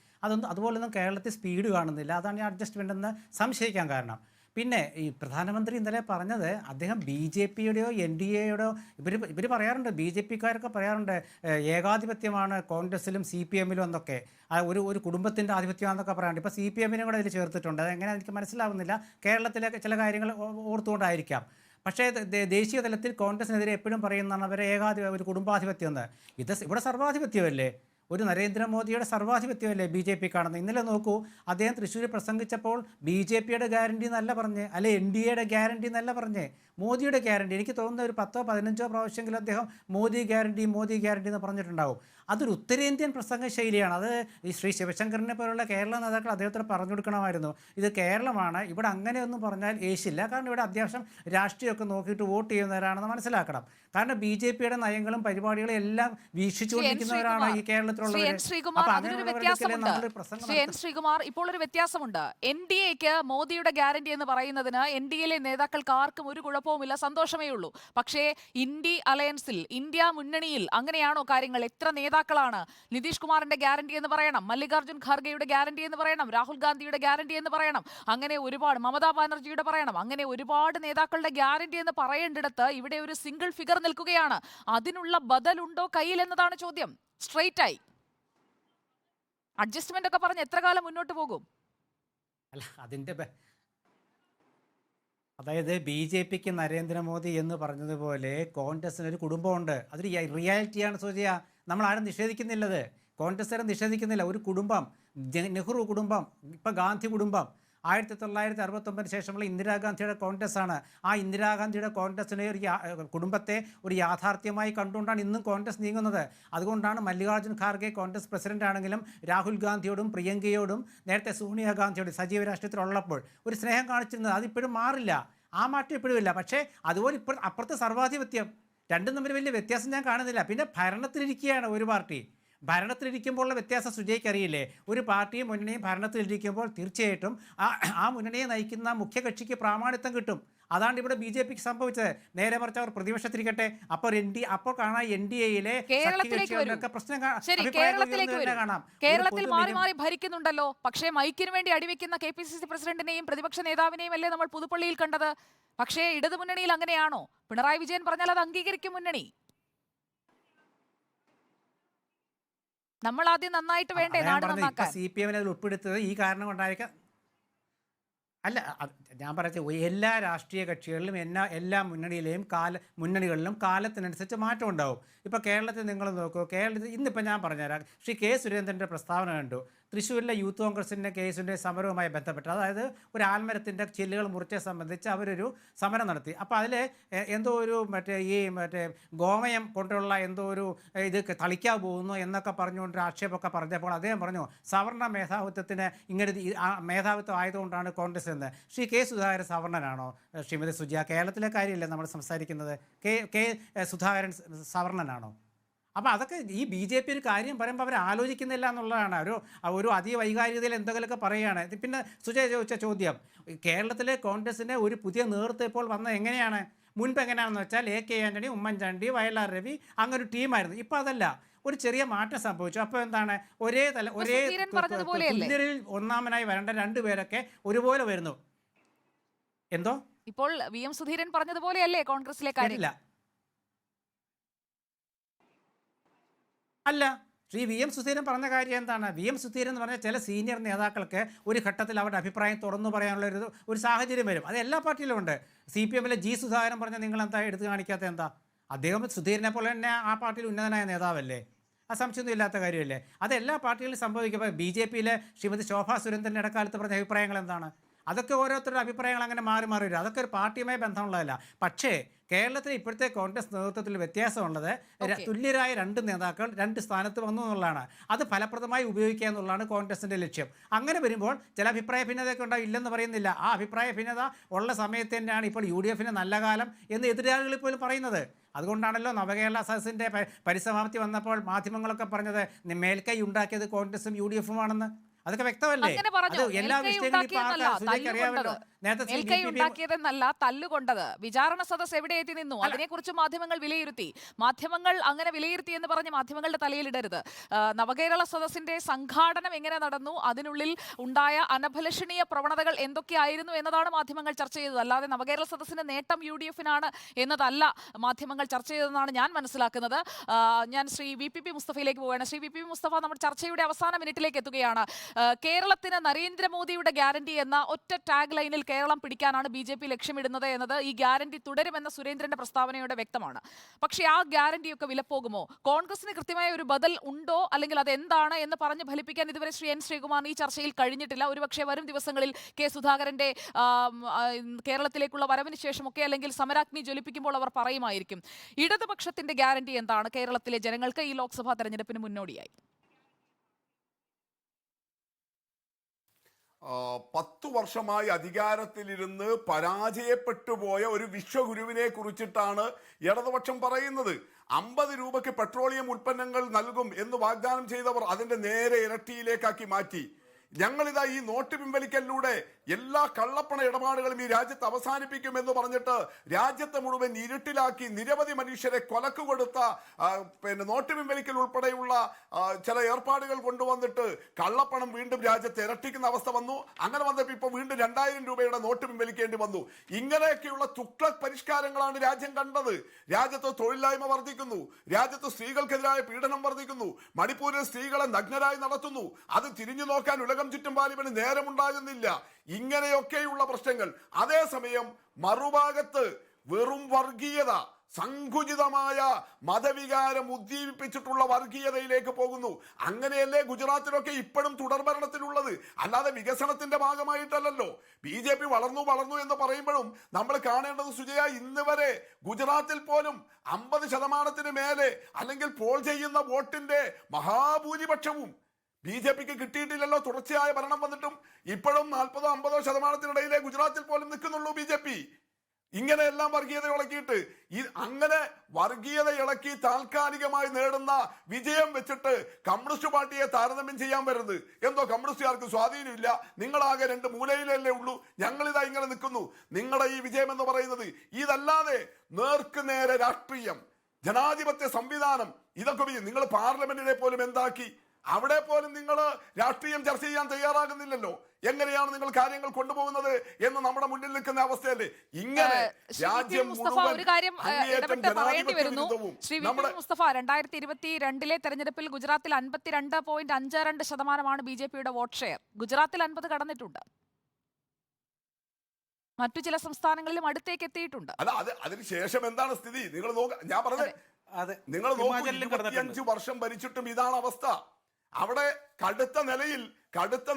അതുപോലൊന്നും കേരളത്തിൽ സ്പീഡ് കാണുന്നില്ല. അതാണ് ഈ അഡ്ജസ്റ്റ്മെൻ്റ് എന്ന് സംശയിക്കാൻ കാരണം. പിന്നെ ഈ പ്രധാനമന്ത്രി ഇന്നലെ പറഞ്ഞത്, അദ്ദേഹം BJPയുടെയോ NDAയുടെയോ ഇവർ പറയാറുണ്ട്, BJPക്കാരൊക്കെ പറയാറുണ്ട് ഏകാധിപത്യമാണ് കോൺഗ്രസിലും CPMലും എന്നൊക്കെ, ഒരു കുടുംബത്തിൻ്റെ ആധിപത്യമാണെന്നൊക്കെ പറയാറുണ്ട്. ഇപ്പോൾ CPMനും കൂടെ ഇതിൽ ചേർത്തിട്ടുണ്ട്. അതെങ്ങനെ എനിക്ക് മനസ്സിലാവുന്നില്ല. കേരളത്തിലെ ചില കാര്യങ്ങൾ ഓർത്തുകൊണ്ടായിരിക്കാം. പക്ഷേ ദേശീയ തലത്തിൽ കോൺഗ്രസിനെതിരെ എപ്പോഴും പറയുന്നതാണ് അവരെ ഒരു കുടുംബാധിപത്യം എന്ന്. ഇവിടെ സർവാധിപത്യമല്ലേ, ഒരു നരേന്ദ്രമോദിയുടെ സർവാധിപത്യമല്ലേ BJP കാണുന്നത്. ഇന്നലെ നോക്കൂ, അദ്ദേഹം തൃശ്ശൂർ പ്രസംഗിച്ചപ്പോൾ BJPയുടെ ഗ്യാരണ്ടി എന്നല്ല പറഞ്ഞ്, അല്ലെ NDAയുടെ ഗ്യാരണ്ടി എന്നല്ല പറഞ്ഞ്, മോദിയുടെ ഗ്യാരണ്ടി. എനിക്ക് തോന്നുന്ന ഒരു 10ഓ 15ഓ പ്രാവശ്യമെങ്കിലും അദ്ദേഹം മോദി ഗ്യാരണ്ടി എന്ന് പറഞ്ഞിട്ടുണ്ടാവും. അതൊരു ഉത്തരേന്ത്യൻ പ്രസംഗ ശൈലിയാണ്. അത് ഈ ശ്രീ ശിവശങ്കറിനെ പോലുള്ള കേരള നേതാക്കൾ അദ്ദേഹത്തിന് പറഞ്ഞു കൊടുക്കണമായിരുന്നു. ഇത് കേരളമാണ്, ഇവിടെ അങ്ങനെയൊന്നും പറഞ്ഞാൽ ഏശില്ല. കാരണം ഇവിടെ അത്യാവശ്യം രാഷ്ട്രീയമൊക്കെ നോക്കിയിട്ട് വോട്ട് ചെയ്യുന്നവരാണെന്ന് മനസ്സിലാക്കണം. കാരണം BJPയുടെ നയങ്ങളും പരിപാടികളും എല്ലാം വീക്ഷിച്ചുകൊണ്ടിരിക്കുന്നവരാണ് ഈ കേരളത്തിലുള്ളവർ. ശ്രീകുമാർ, ഇപ്പോൾ ഒരു വ്യത്യാസമുണ്ട്. NDAക്ക് മോദിയുടെ ഗ്യാരണ്ടി എന്ന് പറയുന്നതിന് NDAയിലെ നേതാക്കൾക്ക് ആർക്കും ഒരു കുഴപ്പവുമില്ല, സന്തോഷമേ ഉള്ളൂ. പക്ഷേ ഇന്ത്യ മുന്നണിയിൽ അങ്ങനെയാണോ കാര്യങ്ങൾ? എത്ര നേതാക്കളാണ്? നിതീഷ് കുമാറിന്റെ ഗ്യാരണ്ടി എന്ന് പറയണം, മല്ലികാർജ്ജുൻ ഖാർഗെയുടെ ഗ്യാരണ്ടി എന്ന് പറയണം, രാഹുൽ ഗാന്ധിയുടെ ഗ്യാരണ്ടി എന്ന് പറയണം, അങ്ങനെ ഒരുപാട്, മമതാ ബാനർജിയുടെ പറയണം, അങ്ങനെ ഒരുപാട് നേതാക്കളുടെ ഗ്യാരണ്ടി എന്ന് പറയേണ്ടിടത്ത് ഇവിടെ ഒരു സിംഗിൾ ഫിഗർ നിൽക്കുകയാണ്. അതിനുള്ള ബദലുണ്ടോ കയ്യിൽ എന്നതാണ് ചോദ്യം. സ്ട്രെയിറ്റ് ആയി അഡ്ജസ്റ്റ്മെന്റ് ഒക്കെ പറഞ്ഞ് എത്ര കാലം മുന്നോട്ട് പോകും? അല്ല, അതായത് BJPക്ക് നരേന്ദ്രമോദി എന്ന് പറഞ്ഞതുപോലെ കോൺഗ്രസിന് ഒരു കുടുംബമുണ്ട്. അതൊരു റിയാലിറ്റിയാണ് സൂചിയ. നമ്മളാരും നിഷേധിക്കുന്നില്ലത്, കോൺഗ്രസ്സുകാരും നിഷേധിക്കുന്നില്ല. ഒരു കുടുംബം, നെഹ്റു കുടുംബം, ഇപ്പം ഗാന്ധി കുടുംബം, 1969 ശേഷമുള്ള ഇന്ദിരാഗാന്ധിയുടെ കോൺഗ്രസ്സാണ്. ആ ഇന്ദിരാഗാന്ധിയുടെ കോൺഗ്രസിനെ കുടുംബത്തെ ഒരു യാഥാർത്ഥ്യമായി കണ്ടുകൊണ്ടാണ് ഇന്നും കോൺഗ്രസ് നീങ്ങുന്നത്. അതുകൊണ്ടാണ് മല്ലികാർജ്ജുൻ ഖാർഗെ കോൺഗ്രസ് പ്രസിഡന്റ് ആണെങ്കിലും രാഹുൽ ഗാന്ധിയോടും പ്രിയങ്കയോടും നേരത്തെ സോണിയാഗാന്ധിയോടും സജീവ രാഷ്ട്രീയത്തിലുള്ളപ്പോൾ ഒരു സ്നേഹം കാണിച്ചിരുന്നത്. അതിപ്പോഴും മാറില്ല, ആ മാറ്റം ഇപ്പോഴും ഇല്ല. പക്ഷേ അതുപോലെ അപ്പുറത്തെ സർവാധിപത്യം, രണ്ടും തമ്മിൽ വലിയ വ്യത്യാസം ഞാൻ കാണുന്നില്ല. പിന്നെ ഭരണത്തിലിരിക്കുകയാണ് ഒരു പാർട്ടി. ഭരണത്തിലിരിക്കുമ്പോഴുള്ള വ്യത്യാസം സുജയ്ക്ക് അറിയില്ലേ? ഒരു പാർട്ടിയും മുന്നണിയും ഭരണത്തിലിരിക്കുമ്പോൾ തീർച്ചയായിട്ടും ആ മുന്നണിയെ നയിക്കുന്ന മുഖ്യകക്ഷിക്ക് പ്രാമാണിത്വം കിട്ടും. അതാണ് ഇവിടെ BJPക്ക് സംഭവിച്ചത്. നേരെ മറിച്ച് അവർ പ്രതിപക്ഷത്തിരിക്കട്ടെ, അപ്പോൾ കാണാൻ NDAയിലെ കേരളത്തിൽ മാറി മാറി ഭരിക്കുന്നുണ്ടല്ലോ. പക്ഷേ മൈക്കിന് വേണ്ടി അടിവെക്കുന്ന KPCC പ്രസിഡന്റിനെയും പ്രതിപക്ഷ നേതാവിനെയും അല്ലേ നമ്മൾ പുതുപ്പള്ളിയിൽ കണ്ടത്? പക്ഷേ ഇടതുമുന്നണിയിൽ അങ്ങനെയാണോ? പിണറായി വിജയൻ പറഞ്ഞാൽ അത് അംഗീകരിക്കും മുന്നണി. നമ്മൾ ആദ്യം നന്നായിട്ട് വേണ്ടേ നാട് നന്നാക്കാൻ? CPM ഉൾപ്പെടുത്തത് ഈ കാരണം കൊണ്ടായിരിക്കാം. അല്ല, ഞാൻ പറഞ്ഞത് എല്ലാ രാഷ്ട്രീയ കക്ഷികളിലും എല്ലാ മുന്നണികളിലും കാലത്തിനനുസരിച്ച് മാറ്റം ഉണ്ടാവും. ഇപ്പോൾ കേരളത്തിൽ നിങ്ങൾ നോക്കൂ, കേരളത്തിൽ ഇന്നിപ്പോൾ ഞാൻ പറഞ്ഞുതരാം, ശ്രീ K സുരേന്ദ്രൻ്റെ പ്രസ്താവന കണ്ടു. തൃശ്ശൂരിലെ യൂത്ത് കോൺഗ്രസിൻ്റെ കേസിൻ്റെ സമരവുമായി ബന്ധപ്പെട്ട്, അതായത് ഒരു ആൽമരത്തിൻ്റെ ചില്ലുകൾ മുറിച്ചെ സംബന്ധിച്ച് അവരൊരു സമരം നടത്തി. അപ്പോൾ അതിൽ എന്തോ ഒരു മറ്റേ ഗോമയം കൊണ്ടുള്ള എന്തോ ഒരു ഇത് തളിക്കാൻ പോകുന്നു എന്നൊക്കെ പറഞ്ഞുകൊണ്ട് ആക്ഷേപമൊക്കെ പറഞ്ഞപ്പോൾ അദ്ദേഹം പറഞ്ഞു, സവർണ മേധാവിത്വത്തിന് ഇങ്ങനെ മേധാവിത്വം ആയതുകൊണ്ടാണ് കോൺഗ്രസ് എന്ന്. ശ്രീ K സുധാകരൻ സവർണനാണോ? ശ്രീമതി സുജിയ, കേരളത്തിലെ കാര്യമല്ലേ നമ്മൾ സംസാരിക്കുന്നത്? K സുധാകരൻ സവർണനാണോ? അപ്പോൾ അതൊക്കെ ഈ BJP ഒരു കാര്യം പറയുമ്പോൾ അവർ ആലോചിക്കുന്നില്ല എന്നുള്ളതാണ്. ഒരു അതിവൈകാരികതയിൽ എന്തെങ്കിലുമൊക്കെ പറയുകയാണ്. പിന്നെ സുജയ ചോദിച്ച ചോദ്യം, കേരളത്തിലെ കോൺഗ്രസിൻ്റെ ഒരു പുതിയ നേതൃത്വം ഇപ്പോൾ വന്നത് എങ്ങനെയാണ്? മുൻപ് എങ്ങനെയാണെന്ന് വെച്ചാൽ AK ആൻ്റണി, ഉമ്മൻചാണ്ടി, വയലാർ രവി, അങ്ങനെ ഒരു ടീമായിരുന്നു. ഇപ്പോൾ അതല്ല, ഒരു ചെറിയ മാറ്റം സംഭവിച്ചു. അപ്പോൾ എന്താണ്, ഒരേ തുല്യരിൽ ഒന്നാമനായി വരേണ്ട രണ്ടുപേരൊക്കെ ഒരുപോലെ വരുന്നു. എന്തോ ഇപ്പോൾ VM സുധീരൻ പറഞ്ഞതുപോലെയല്ലേ കോൺഗ്രസിലെ കാര്യമില്ല? അല്ല, ശ്രീ വി എം സുധീരൻ പറഞ്ഞ കാര്യം എന്താണ്? വി എം സുധീരൻ എന്ന് പറഞ്ഞാൽ ചില സീനിയർ നേതാക്കൾക്ക് ഒരു ഘട്ടത്തിൽ അവരുടെ അഭിപ്രായം തുറന്നു പറയാനുള്ള ഒരു സാഹചര്യം വരും. അത് എല്ലാ പാർട്ടിയിലും ഉണ്ട്. CPM-ലെ ജി സുധാകരൻ പറഞ്ഞാൽ നിങ്ങൾ എന്താ എടുത്തു കാണിക്കാത്ത എന്താ? അദ്ദേഹം സുധീരനെ പോലെ തന്നെ ആ പാർട്ടിയിൽ ഉന്നതനായ നേതാവല്ലേ? ആ സംശയമൊന്നും ഇല്ലാത്ത കാര്യമല്ലേ? അത് എല്ലാ പാർട്ടികളിലും സംഭവിക്കുമ്പോൾ BJP-യിലെ ശ്രീമതി ശോഭാ സുരേന്ദ്രൻ ഇടക്കാലത്ത് പറഞ്ഞ അഭിപ്രായങ്ങൾ എന്താണ്? അതൊക്കെ ഓരോരുത്തരുടെ അഭിപ്രായങ്ങൾ അങ്ങനെ മാറി മാറി വരും. അതൊക്കെ ഒരു പാർട്ടിയുമായി ബന്ധമുള്ളതല്ല. പക്ഷേ കേരളത്തിൽ ഇപ്പോഴത്തെ കോൺഗ്രസ് നേതൃത്വത്തിൽ വ്യത്യാസമുള്ളത് തുല്യരായ 2 നേതാക്കൾ 2 സ്ഥാനത്ത് വന്നു എന്നുള്ളതാണ്. അത് ഫലപ്രദമായി ഉപയോഗിക്കുക എന്നുള്ളതാണ് കോൺഗ്രസിൻ്റെ ലക്ഷ്യം. അങ്ങനെ വരുമ്പോൾ ചില അഭിപ്രായ ഭിന്നതയൊക്കെ ഉണ്ടാവും, ഇല്ലെന്ന് പറയുന്നില്ല. ആ അഭിപ്രായ ഭിന്നത ഉള്ള സമയത്ത് തന്നെയാണ് ഇപ്പോൾ UDF-ന് നല്ല കാലം എന്ന് എതിരാളികൾ പോലും പറയുന്നത്. അതുകൊണ്ടാണല്ലോ നവകേരള സദസ്സിൻ്റെ പരിസമാപ്തി വന്നപ്പോൾ മാധ്യമങ്ങളൊക്കെ പറഞ്ഞത് മേൽക്കൈ ഉണ്ടാക്കിയത് കോൺഗ്രസും UDF-ഉമാണെന്ന്. അതൊക്കെ വ്യക്തമല്ലേ? അത് എല്ലാ വിഷയങ്ങളും അറിയാമല്ലോ. മേൽക്കൈ ഉണ്ടാക്കിയതെന്നല്ല, തല്ലുകൊണ്ടത്. വിചാരണ സദസ് എവിടെ എത്തി നിന്നു, അതിനെക്കുറിച്ച് മാധ്യമങ്ങൾ വിലയിരുത്തി. മാധ്യമങ്ങൾ അങ്ങനെ വിലയിരുത്തി എന്ന് പറഞ്ഞ് മാധ്യമങ്ങളുടെ തലയിലിടരുത്. നവകേരള സദസ്സിന്റെ സംഘാടനം എങ്ങനെ നടന്നു, അതിനുള്ളിൽ ഉണ്ടായ അനഭിലഷണീയ പ്രവണതകൾ എന്തൊക്കെയായിരുന്നു എന്നതാണ് മാധ്യമങ്ങൾ ചർച്ച ചെയ്തത്. അല്ലാതെ നവകേരള സദസ്സിന്റെ നേട്ടം UDF-നാണ് എന്നതല്ല മാധ്യമങ്ങൾ ചർച്ച ചെയ്തതെന്നാണ് ഞാൻ മനസ്സിലാക്കുന്നത്. ഞാൻ ശ്രീ VPP മുസ്തഫയിലേക്ക് പോവുകയാണ്. ശ്രീ VPP മുസ്തഫ, നമ്മുടെ ചർച്ചയുടെ അവസാന മിനിറ്റിലേക്ക് എത്തുകയാണ്. കേരളത്തിന് നരേന്ദ്രമോദിയുടെ ഗ്യാരണ്ടി എന്ന ഒറ്റ ടാഗ് ലൈനിൽ കേരളം പിടിക്കാനാണ് BJP ലക്ഷ്യമിടുന്നത് എന്നത് ഈ ഗ്യാരണ്ടി തുടരുമെന്ന സുരേന്ദ്രന്റെ പ്രസ്താവനയോടെ വ്യക്തമാണ്. പക്ഷേ ആ ഗ്യാരണ്ടിയൊക്കെ വിലപ്പോകുമോ? കോൺഗ്രസിന് കൃത്യമായ ഒരു ബദൽ ഉണ്ടോ, അല്ലെങ്കിൽ അത് എന്താണ് എന്ന് പറഞ്ഞ് ഫലിപ്പിക്കാൻ ഇതുവരെ ശ്രീ N ശ്രീകുമാറിന് ഈ ചർച്ചയിൽ കഴിഞ്ഞിട്ടില്ല. ഒരുപക്ഷെ വരും ദിവസങ്ങളിൽ K സുധാകരന്റെ കേരളത്തിലേക്കുള്ള വരവിന് ശേഷമൊക്കെ, അല്ലെങ്കിൽ സമരാഗ്നി ജ്വലിപ്പിക്കുമ്പോൾ അവർ പറയുമായിരിക്കും. ഇടതുപക്ഷത്തിന്റെ ഗ്യാരണ്ടി എന്താണ് കേരളത്തിലെ ജനങ്ങൾക്ക് ഈ ലോക്സഭാ തെരഞ്ഞെടുപ്പിന് മുന്നോടിയായി? 10 വർഷമായി അധികാരത്തിലിരുന്ന് പരാജയപ്പെട്ടു പോയ ഒരു വിശ്വഗുരുവിനെ കുറിച്ചിട്ടാണ് ഇടതുപക്ഷം പറയുന്നത്. 50 രൂപയ്ക്ക് പെട്രോളിയം ഉൽപ്പന്നങ്ങൾ നൽകും എന്ന് വാഗ്ദാനം ചെയ്തവർ അതിന്റെ നേരെ ഇരട്ടിയിലേക്കാക്കി മാറ്റി. ഞങ്ങളിതാ ഈ നോട്ട് പിൻവലിക്കലിലൂടെ എല്ലാ കള്ളപ്പണ ഇടപാടുകളും ഈ രാജ്യത്ത് അവസാനിപ്പിക്കുമെന്ന് പറഞ്ഞിട്ട് രാജ്യത്തെ മുഴുവൻ ഇരുട്ടിലാക്കി നിരവധി മനുഷ്യരെ കൊലക്ക് കൊടുത്ത നോട്ട് പിൻവലിക്കൽ ഉൾപ്പെടെയുള്ള ചില ഏർപ്പാടുകൾ കൊണ്ടുവന്നിട്ട് കള്ളപ്പണം വീണ്ടും രാജ്യത്ത് ഇരട്ടിക്കുന്ന അവസ്ഥ വന്നു. അങ്ങനെ വന്നപ്പോൾ ഇപ്പോൾ വീണ്ടും 2000 രൂപയുടെ നോട്ട് പിൻവലിക്കേണ്ടി വന്നു. ഇങ്ങനെയൊക്കെയുള്ള തുക്ലക് പരിഷ്കാരങ്ങളാണ് രാജ്യം കണ്ടത്. രാജ്യത്ത് തൊഴിലില്ലായ്മ വർദ്ധിക്കുന്നു, രാജ്യത്ത് സ്ത്രീകൾക്കെതിരായ പീഡനം വർദ്ധിക്കുന്നു, മണിപ്പൂരിൽ സ്ത്രീകളെ നഗ്നരായി നടത്തുന്നു. അത് തിരിഞ്ഞു നോക്കാൻ ഉലകം ചുറ്റും പാലിവന് നേരമുണ്ടാകുന്നില്ല. ഇങ്ങനെയൊക്കെയുള്ള പ്രശ്നങ്ങൾ. അതേസമയം മറുഭാഗത്ത് വെറും വർഗീയത, സങ്കുചിതമായ മതവികാരം ഉദ്ദീപിപ്പിച്ചിട്ടുള്ള വർഗീയതയിലേക്ക് പോകുന്നു. അങ്ങനെയല്ലേ ഗുജറാത്തിലൊക്കെ ഇപ്പോഴും തുടർഭരണത്തിലുള്ളത്, അല്ലാതെ വികസനത്തിന്റെ ഭാഗമായിട്ടല്ലല്ലോ. BJP വളർന്നു എന്ന് പറയുമ്പോഴും നമ്മൾ കാണേണ്ടത് സുജയ, ഇന്ന് വരെ ഗുജറാത്തിൽ പോലും 50% മേലെ അല്ലെങ്കിൽ പോൾ ചെയ്യുന്ന വോട്ടിന്റെ മഹാഭൂരിപക്ഷവും BJPക്ക് കിട്ടിയിട്ടില്ലല്ലോ. തുടർച്ചയായ ഭരണം വന്നിട്ടും ഇപ്പോഴും 40-50% ഗുജറാത്തിൽ പോലും നിൽക്കുന്നുള്ളൂ BJP. ഇങ്ങനെയെല്ലാം വർഗീയത ഇളക്കിയിട്ട് അങ്ങനെ വർഗീയത ഇളക്കി താൽക്കാലികമായി നേടുന്ന വിജയം വെച്ചിട്ട് കമ്മ്യൂണിസ്റ്റ് പാർട്ടിയെ താരതമ്യം ചെയ്യാൻ വരുന്നത് എന്തോ കമ്മ്യൂണിസ്റ്റുകാർക്ക് സ്വാധീനമില്ല, നിങ്ങളാകെ 2 മൂലയിലല്ലേ ഉള്ളൂ, ഞങ്ങളിതാ ഇങ്ങനെ നിൽക്കുന്നു. നിങ്ങളുടെ ഈ വിജയം എന്ന് പറയുന്നത് ഇതല്ലാതെ നേർക്ക് നേരെ രാഷ്ട്രീയം, ജനാധിപത്യ സംവിധാനം, ഇതൊക്കെ നിങ്ങൾ പാർലമെന്റിനെ പോലും എന്താക്കി? അവിടെ പോലും നിങ്ങൾ രാഷ്ട്രീയം ചർച്ച ചെയ്യാൻ തയ്യാറാകുന്നില്ലല്ലോ. എങ്ങനെയാണ് നിങ്ങൾ കാര്യങ്ങൾ കൊണ്ടുപോകുന്നത് എന്ന് നമ്മുടെ മുന്നിൽ നിൽക്കുന്ന അവസ്ഥയല്ലേ? ഇങ്ങനെ രാജ്യം ഒരു കാര്യം പറയേണ്ടി വരുന്നു. ശ്രീ VPP മുസ്തഫ, 2022 തെരഞ്ഞെടുപ്പിൽ ഗുജറാത്തിൽ 52.52% BJPയുടെ വോട്ട് ഷെയർ. ഗുജറാത്തിൽ 50 കടന്നിട്ടുണ്ട്. മറ്റു ചില സംസ്ഥാനങ്ങളിലും അടുത്തേക്ക് എത്തിയിട്ടുണ്ട്. അല്ല, അതിനുശേഷം എന്താണ് സ്ഥിതി? നിങ്ങൾ ഞാൻ പറഞ്ഞത്, നിങ്ങൾ 25 വർഷം ഭരിച്ചിട്ടും ഇതാണ് അവസ്ഥ. അവിടെ കടുത്ത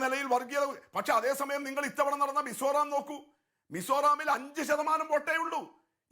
നിലയിൽ വർഗീയത. പക്ഷെ അതേസമയം നിങ്ങൾ ഇത്തവണ നടന്ന മിസോറാം നോക്കൂ. മിസോറാമിൽ 5% വോട്ടേ ഉള്ളൂ.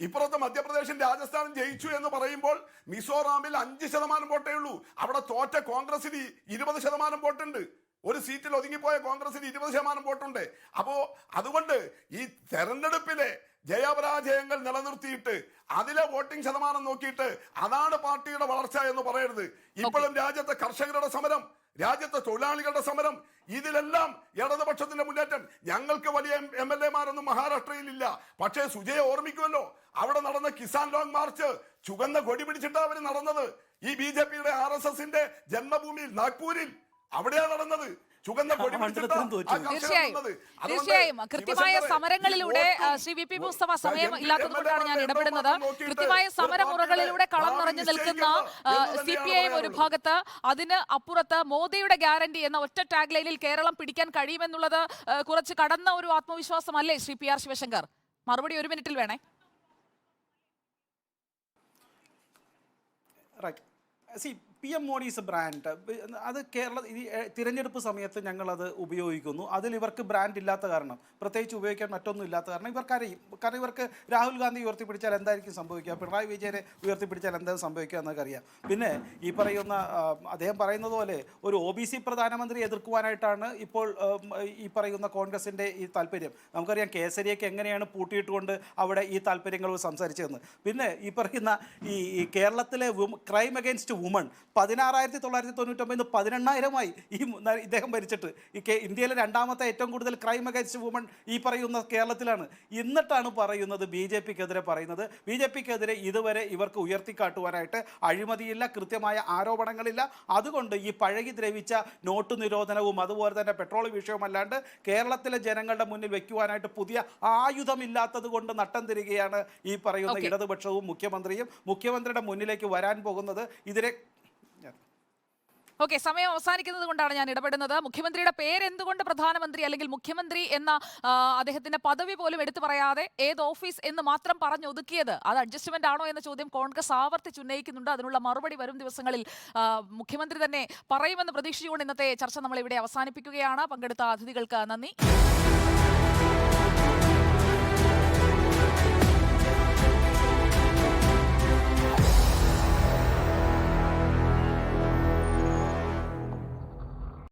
ഇപ്പുറത്ത് മധ്യപ്രദേശും രാജസ്ഥാനും ജയിച്ചു എന്ന് പറയുമ്പോൾ മിസോറാമിൽ 5% വോട്ടേ ഉള്ളൂ. അവിടെ തോറ്റ കോൺഗ്രസിന് 20% വോട്ടുണ്ട്. ഒരു സീറ്റിൽ ഒതുങ്ങിപ്പോയ കോൺഗ്രസിന് 20% വോട്ടുണ്ട്. അപ്പോ അതുകൊണ്ട് ഈ തെരഞ്ഞെടുപ്പിലെ ജയപരാജയങ്ങൾ നിലനിർത്തിയിട്ട് അതിലെ വോട്ടിംഗ് ശതമാനം നോക്കിയിട്ട് അതാണ് പാർട്ടിയുടെ വളർച്ച എന്ന് പറയരുത്. ഇപ്പോഴും രാജ്യത്തെ കർഷകരുടെ സമരം, രാജ്യത്തെ തൊഴിലാളികളുടെ സമരം, ഇതിലെല്ലാം ഇടതുപക്ഷത്തിന്റെ മുന്നേറ്റം. ഞങ്ങൾക്ക് വലിയ MLA-മാരൊന്നും മഹാരാഷ്ട്രയിലില്ല. പക്ഷേ സുജയെ ഓർമ്മിക്കുമല്ലോ, അവിടെ നടന്ന കിസാൻ ലോങ് മാർച്ച് ചുവന്ന കൊടി പിടിച്ചിട്ടാണ് അവർ നടന്നത്. ഈ BJPയുടെ RSSന്റെ ജന്മഭൂമിയിൽ നാഗ്പൂരിൽ അവിടെയാണ് നടന്നത്. ചുവന്ന കൊടി പിടിച്ചിട്ടാ ആ കർഷകർ തീർച്ചയായും വന്നത്. അതുകൊണ്ട് തീർച്ചയായും കൃത്യമായ ശിവശങ്കറെ സമരങ്ങളിലൂടെ ഈ വോട്ടും ശ്രീ വി പി മുസ്തഫ സമയം MP ഇല്ലാത്തത് കൊണ്ടാണ് ഞാൻ ഇടപെടുന്നത്. കൃത്യമായ സമരമുറകളിലൂടെ കളം നിറഞ്ഞു നിൽക്കുന്ന CPIM ഒരു ഭാഗത്ത്, അതിന് അപ്പുറത്ത് മോദിയുടെ ഗ്യാരണ്ടി എന്ന ഒറ്റ ടാഗ് ലൈനിൽ കേരളം പിടിക്കാൻ കഴിയുമെന്നുള്ളത് കുറച്ച് കടന്ന ഒരു ആത്മവിശ്വാസമല്ലേ ശ്രീ PR ശിവശങ്കർ? മറുപടി 1 മിനിറ്റിൽ വേണേ. Right. See PM Modi is a brand. അത് ഈ തിരഞ്ഞെടുപ്പ് സമയത്ത് ഞങ്ങളത് ഉപയോഗിക്കുന്നു. അതിൽ ഇവർക്ക് ബ്രാൻഡ് ഇല്ലാത്ത കാരണം, പ്രത്യേകിച്ച് ഉപയോഗിക്കാൻ മറ്റൊന്നും ഇല്ലാത്ത കാരണം ഇവർക്കറിയും. കാരണം ഇവർക്ക് രാഹുൽ ഗാന്ധി ഉയർത്തിപ്പിടിച്ചാൽ എന്തായിരിക്കും സംഭവിക്കുക, പിണറായി വിജയനെ ഉയർത്തിപ്പിടിച്ചാൽ എന്താ സംഭവിക്കുക എന്നൊക്കെ അറിയാം. പിന്നെ ഈ പറയുന്ന അദ്ദേഹം പറയുന്നത് പോലെ ഒരു OBC പ്രധാനമന്ത്രി എതിർക്കുവാനായിട്ടാണ് ഇപ്പോൾ ഈ പറയുന്ന കോൺഗ്രസിൻ്റെ ഈ താല്പര്യം. നമുക്കറിയാം കേസരിയൊക്കെ എങ്ങനെയാണ് പൂട്ടിയിട്ടുകൊണ്ട് അവിടെ ഈ താല്പര്യങ്ങൾ സംസാരിച്ചതെന്ന്. പിന്നെ ഈ പറയുന്ന ഈ കേരളത്തിലെ ക്രൈം അഗൈൻസ്റ്റ് വുമൺ 16,999 18,000 ഇദ്ദേഹം ഭരിച്ചിട്ട്. ഇന്ത്യയിലെ രണ്ടാമത്തെ ഏറ്റവും കൂടുതൽ ക്രൈം അഗൈൻസ്റ്റ് വുമൺ ഈ പറയുന്ന കേരളത്തിലാണ്. എന്നിട്ടാണ് പറയുന്നത് BJPക്കെതിരെ പറയുന്നത്. BJPക്കെതിരെ ഇതുവരെ ഇവർക്ക് ഉയർത്തിക്കാട്ടുവാനായിട്ട് അഴിമതിയില്ല, കൃത്യമായ ആരോപണങ്ങളില്ല. അതുകൊണ്ട് ഈ പഴകി ദ്രവിച്ച നോട്ട് നിരോധനവും അതുപോലെ തന്നെ പെട്രോൾ വിഷയവും അല്ലാണ്ട് കേരളത്തിലെ ജനങ്ങളുടെ മുന്നിൽ വെക്കുവാനായിട്ട് പുതിയ ആയുധമില്ലാത്തത് കൊണ്ട് നട്ടം തിരികെയാണ് ഈ പറയുന്ന ഇടതുപക്ഷവും മുഖ്യമന്ത്രിയുടെ മുന്നിലേക്ക് വരാൻ പോകുന്നത്. ഇതിനെ ഓക്കെ, സമയം അവസാനിക്കുന്നത് കൊണ്ടാണ് ഞാൻ ഇടപെടുന്നത്. മുഖ്യമന്ത്രിയുടെ പേര് എന്തുകൊണ്ട് പ്രധാനമന്ത്രി അല്ലെങ്കിൽ മുഖ്യമന്ത്രി എന്ന അദ്ദേഹത്തിന്റെ പദവി പോലും എടുത്തു പറയാതെ ഏത് ഓഫീസ് എന്ന് മാത്രം പറഞ്ഞൊതുക്കിയത് അത് അഡ്ജസ്റ്റ്മെന്റ് ആണോ എന്ന ചോദ്യം കോൺഗ്രസ് ആവർത്തിച്ചുന്നയിക്കുന്നുണ്ട്. അതിനുള്ള മറുപടി വരും ദിവസങ്ങളിൽ മുഖ്യമന്ത്രി തന്നെ പറയുമെന്ന് പ്രതീക്ഷിച്ചുകൊണ്ട് ഇന്നത്തെ ചർച്ച നമ്മൾ ഇവിടെ അവസാനിപ്പിക്കുകയാണ്. പങ്കെടുത്ത അതിഥികൾക്ക് നന്ദി.